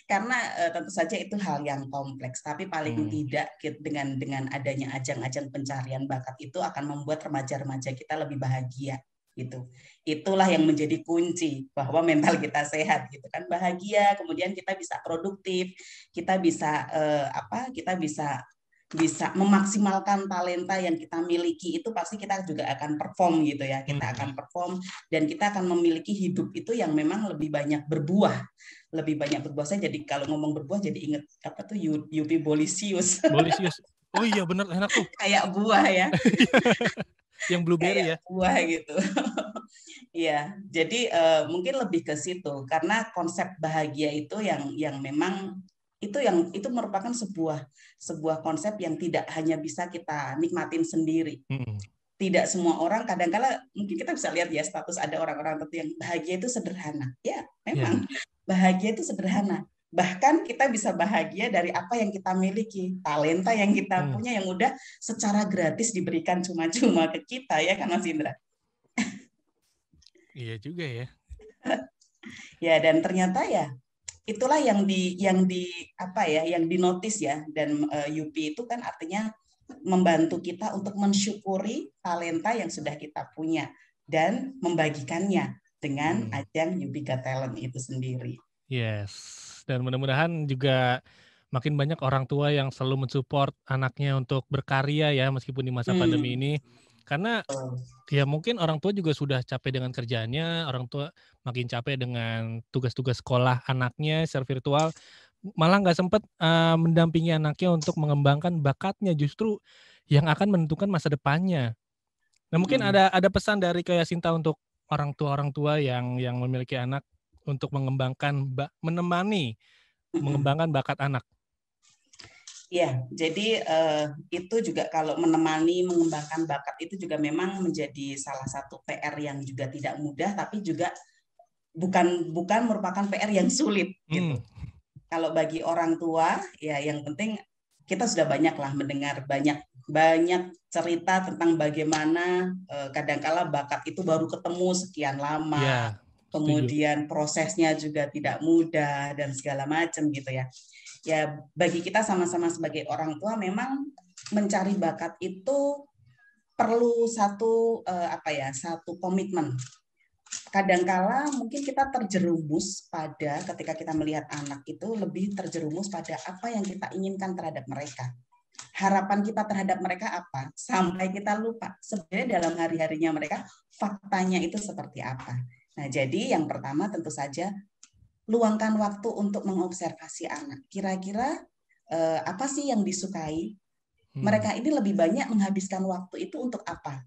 Karena tentu saja itu hal yang kompleks. Tapi paling tidak dengan adanya ajang-ajang pencarian bakat itu akan membuat remaja-remaja kita lebih bahagia. Gitu. Itulah yang menjadi kunci bahwa mental kita sehat gitu kan, bahagia, kemudian kita bisa produktif, kita bisa kita bisa memaksimalkan talenta yang kita miliki, itu pasti kita juga akan perform gitu ya, kita akan perform dan kita akan memiliki hidup itu yang memang lebih banyak berbuah. Saya jadi kalau ngomong berbuah jadi inget apa tuh Yupi Bolisius. Oh iya benar, enak tuh. Kayak buah ya. Yang blueberry kayak ya. Buah gitu. Ya, jadi mungkin lebih ke situ karena konsep bahagia itu yang memang itu merupakan sebuah konsep yang tidak hanya bisa kita nikmatin sendiri. Tidak semua orang, kadang-kala mungkin kita bisa lihat ya status ada orang-orang tertentu yang bahagia itu sederhana. Ya, memang bahagia itu sederhana. Bahkan kita bisa bahagia dari apa yang kita miliki, talenta yang kita punya yang udah secara gratis diberikan cuma-cuma ke kita ya kan Mas Indra. Iya juga ya. Ya, dan ternyata ya itulah yang dinotis ya, dan Yupi itu kan artinya membantu kita untuk mensyukuri talenta yang sudah kita punya dan membagikannya dengan ajang Yupi Got Talent itu sendiri. Yes, dan mudah-mudahan juga makin banyak orang tua yang selalu mensupport anaknya untuk berkarya ya meskipun di masa pandemi ini. Karena ya mungkin orang tua juga sudah capek dengan kerjaannya, orang tua makin capek dengan tugas-tugas sekolah anaknya secara virtual, malah nggak sempat mendampingi anaknya untuk mengembangkan bakatnya, justru yang akan menentukan masa depannya. Nah mungkin ada pesan dari kayak Sinta untuk orang tua yang memiliki anak untuk menemani mengembangkan bakat anak. Ya, jadi itu juga kalau menemani mengembangkan bakat itu juga memang menjadi salah satu PR yang juga tidak mudah, tapi juga bukan merupakan PR yang sulit gitu. Kalau bagi orang tua ya yang penting kita sudah banyaklah mendengar banyak cerita tentang bagaimana kadangkala bakat itu baru ketemu sekian lama, kemudian prosesnya juga tidak mudah dan segala macam gitu ya. Ya bagi kita sama-sama sebagai orang tua memang mencari bakat itu perlu satu komitmen. Kadangkala mungkin kita terjerumus pada ketika kita melihat anak itu lebih terjerumus pada apa yang kita inginkan terhadap mereka. Harapan kita terhadap mereka apa? Sampai kita lupa sebenarnya dalam hari-harinya mereka faktanya itu seperti apa. Nah, jadi yang pertama tentu saja luangkan waktu untuk mengobservasi anak. Kira-kira apa sih yang disukai? Mereka ini lebih banyak menghabiskan waktu itu untuk apa?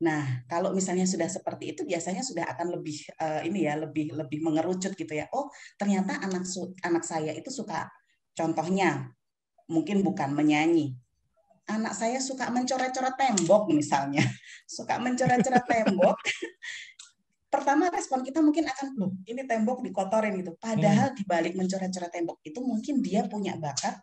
Nah, kalau misalnya sudah seperti itu, biasanya sudah akan lebih lebih mengerucut gitu ya. Oh, ternyata anak saya itu suka, contohnya mungkin bukan menyanyi. Anak saya suka mencoret-coret tembok misalnya, suka mencoret-coret tembok. Pertama respon kita mungkin akan, loh ini tembok dikotorin gitu. Padahal di balik mencoret-coret tembok itu mungkin dia punya bakat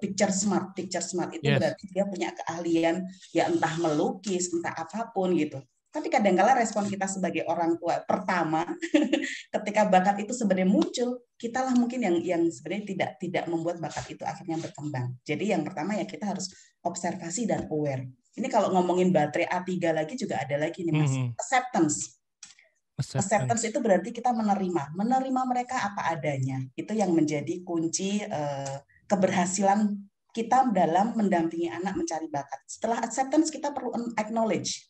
picture smart itu berarti dia punya keahlian ya entah melukis, entah apapun gitu. Tapi kadang-kala respon kita sebagai orang tua pertama ketika bakat itu sebenarnya muncul, kitalah mungkin yang sebenarnya tidak membuat bakat itu akhirnya berkembang. Jadi yang pertama ya kita harus observasi dan aware. Ini kalau ngomongin baterai A3 lagi juga ada lagi nih Mas. Acceptance itu berarti kita menerima mereka apa adanya. Itu yang menjadi kunci keberhasilan kita dalam mendampingi anak mencari bakat. Setelah acceptance kita perlu acknowledge.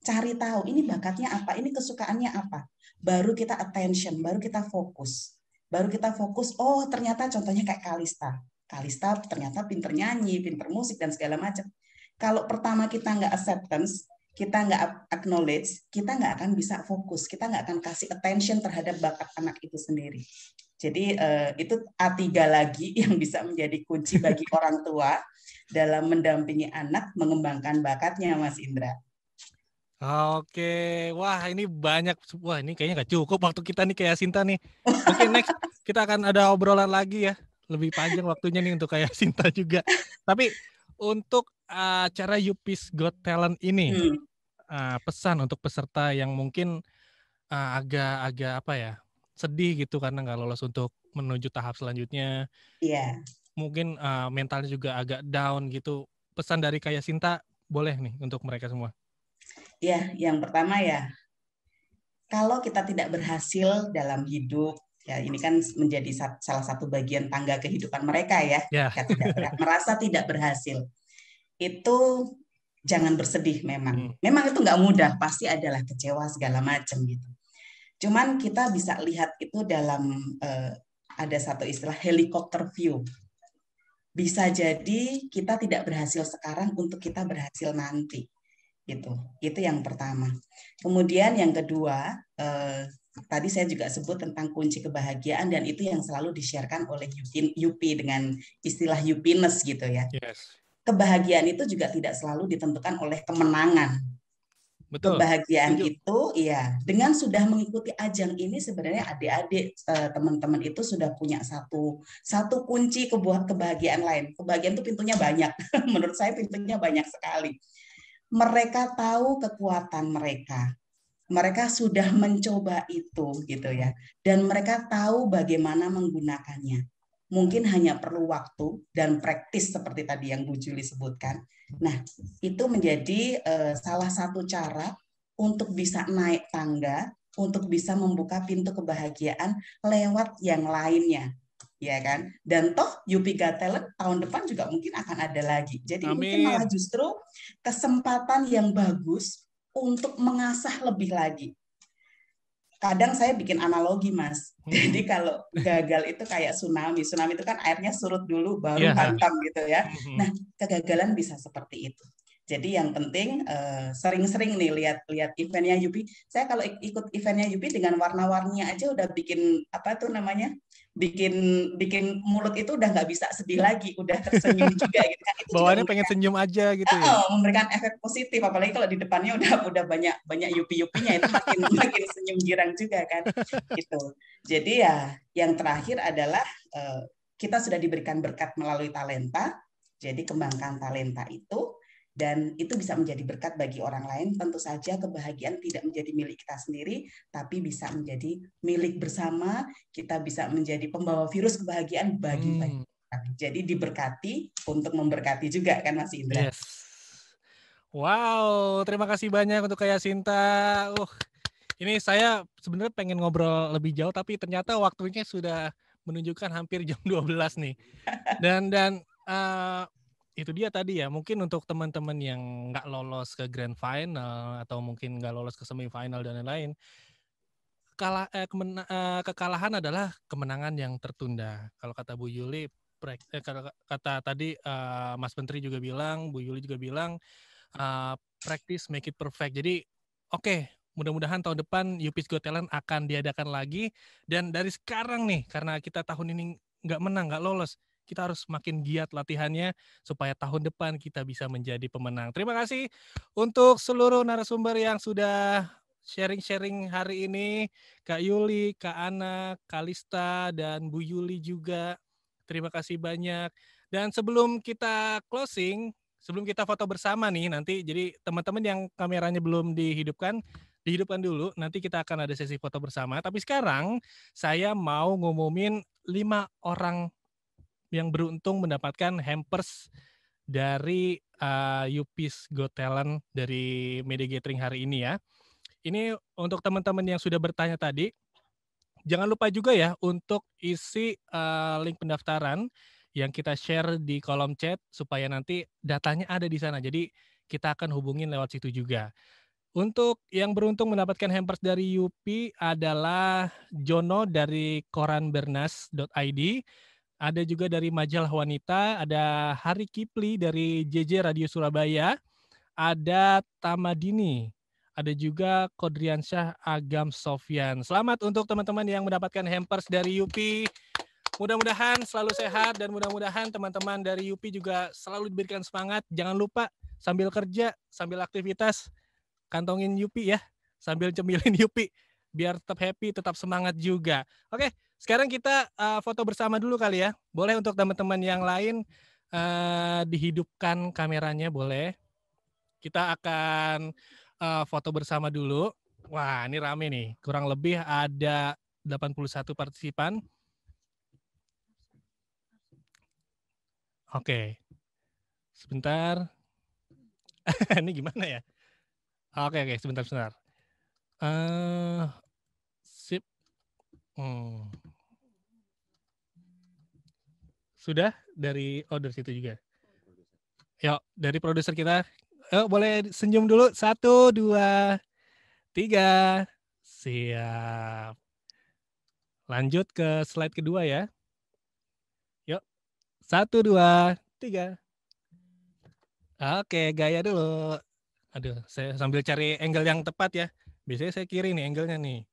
Cari tahu ini bakatnya apa, ini kesukaannya apa. Baru kita attention, baru kita fokus. Oh ternyata contohnya kayak Kalista. Kalista ternyata pinter nyanyi, pinter musik dan segala macam. Kalau pertama kita nggak acceptance, kita nggak acknowledge, kita nggak akan bisa fokus, kita nggak akan kasih attention terhadap bakat anak itu sendiri. Jadi itu A3 lagi yang bisa menjadi kunci bagi orang tua dalam mendampingi anak mengembangkan bakatnya, Mas Indra. Oke, wah ini banyak, wah ini kayaknya nggak cukup waktu kita nih kayak Sinta nih. Mungkin next kita akan ada obrolan lagi ya, lebih panjang waktunya nih untuk kayak Sinta juga. Tapi untuk acara Yuppies Got Talent ini, pesan untuk peserta yang mungkin agak apa ya, sedih gitu karena nggak lolos untuk menuju tahap selanjutnya. Iya. Mungkin mentalnya juga agak down gitu. Pesan dari kayak Sinta boleh nih untuk mereka semua. Ya, yang pertama ya, kalau kita tidak berhasil dalam hidup, ya ini kan menjadi salah satu bagian tangga kehidupan mereka ya, merasa tidak berhasil. Itu jangan bersedih memang. Memang itu nggak mudah, pasti adalah kecewa segala macam gitu. Cuman kita bisa lihat itu dalam, ada satu istilah helikopter view. Bisa jadi kita tidak berhasil sekarang untuk kita berhasil nanti. Itu yang pertama. Kemudian yang kedua, tadi saya juga sebut tentang kunci kebahagiaan dan itu yang selalu di-sharekan oleh Yupi dengan istilah Yuppiness gitu ya. Yes. Kebahagiaan itu juga tidak selalu ditentukan oleh kemenangan. Betul. Kebahagiaan itu ya dengan sudah mengikuti ajang ini sebenarnya adik-adik teman-teman itu sudah punya satu kunci kebahagiaan lain. Kebahagiaan itu pintunya banyak. Menurut saya pintunya banyak sekali. Mereka tahu kekuatan mereka. Mereka sudah mencoba itu gitu ya. Dan mereka tahu bagaimana menggunakannya. Mungkin hanya perlu waktu dan praktis seperti tadi yang Bu Juli sebutkan. Nah, itu menjadi salah satu cara untuk bisa naik tangga, untuk bisa membuka pintu kebahagiaan lewat yang lainnya. Ya kan, dan toh Yupi Got Talent tahun depan juga mungkin akan ada lagi. Jadi mungkin malah justru kesempatan yang bagus untuk mengasah lebih lagi. Kadang saya bikin analogi, Mas. Jadi kalau gagal itu kayak tsunami. Tsunami itu kan airnya surut dulu baru hantam gitu ya. Nah, kegagalan bisa seperti itu. Jadi yang penting sering-sering nih lihat eventnya Yupi. Saya kalau ikut eventnya Yupi dengan warna-warninya aja udah bikin apa tuh namanya? bikin mulut itu udah nggak bisa sedih lagi, udah tersenyum juga gitu kan. Itu bawaannya pengen senyum aja gitu ya. Memberikan efek positif, apalagi kalau di depannya udah banyak yupi-yupinya itu makin senyum girang juga kan. Gitu. Jadi ya yang terakhir adalah kita sudah diberikan berkat melalui talenta. Jadi kembangkan talenta itu. Dan itu bisa menjadi berkat bagi orang lain. Tentu saja kebahagiaan tidak menjadi milik kita sendiri, tapi bisa menjadi milik bersama. Kita bisa menjadi pembawa virus kebahagiaan bagi banyak orang. Jadi diberkati untuk memberkati juga kan Mas Indra. Yes. Wow, terima kasih banyak untuk Kak Sinta. Ini saya sebenarnya pengen ngobrol lebih jauh, tapi ternyata waktunya sudah menunjukkan hampir jam 12 nih. Dan itu dia tadi ya, mungkin untuk teman-teman yang nggak lolos ke grand final atau mungkin nggak lolos ke semifinal dan lain-lain, kekalahan adalah kemenangan yang tertunda. Kalau kata Bu Yuli, kata tadi Mas Menteri juga bilang, Bu Yuli juga bilang, practice make it perfect. Jadi oke, mudah-mudahan tahun depan Yuppies Got Talent akan diadakan lagi. Dan dari sekarang nih, karena kita tahun ini nggak menang, nggak lolos, kita harus makin giat latihannya supaya tahun depan kita bisa menjadi pemenang. Terima kasih untuk seluruh narasumber yang sudah sharing-sharing hari ini. Kak Yuli, Kak Ana, Kalista, dan Bu Yuli juga. Terima kasih banyak. Dan sebelum kita closing, sebelum kita foto bersama nih nanti, jadi teman-teman yang kameranya belum dihidupkan dulu, nanti kita akan ada sesi foto bersama. Tapi sekarang saya mau ngumumin 5 orang yang beruntung mendapatkan hampers dari Yuppies Got Talent dari Media Gathering hari ini ya. Ini untuk teman-teman yang sudah bertanya tadi, jangan lupa juga ya untuk isi link pendaftaran yang kita share di kolom chat supaya nanti datanya ada di sana. Jadi kita akan hubungin lewat situ juga. Untuk yang beruntung mendapatkan hampers dari Yupi adalah Jono dari koranbernas.id. Ada juga dari Majalah Wanita, ada Hari Kipli dari JJ Radio Surabaya, ada Tamadini, ada juga Kodriansyah Agam Sofyan. Selamat untuk teman-teman yang mendapatkan hampers dari Yupi. Mudah-mudahan selalu sehat dan mudah-mudahan teman-teman dari Yupi juga selalu diberikan semangat. Jangan lupa sambil kerja, sambil aktivitas, kantongin Yupi ya. Sambil cemilin Yupi. Biar tetap happy, tetap semangat juga. Oke, sekarang kita foto bersama dulu kali ya. Boleh untuk teman-teman yang lain dihidupkan kameranya, boleh. Kita akan foto bersama dulu. Wah, ini rame nih. Kurang lebih ada 81 partisipan. Oke. Sebentar. Ini gimana ya? Oke, sebentar. Sip. Sudah dari order situ juga. Yuk, dari produser kita. Yuk, boleh senyum dulu. 1, 2, 3. Siap. Lanjut ke slide kedua ya. Yuk. 1, 2, 3. Oke, gaya dulu. Aduh, saya sambil cari angle yang tepat ya. Biasanya saya kiri nih angle-nya nih.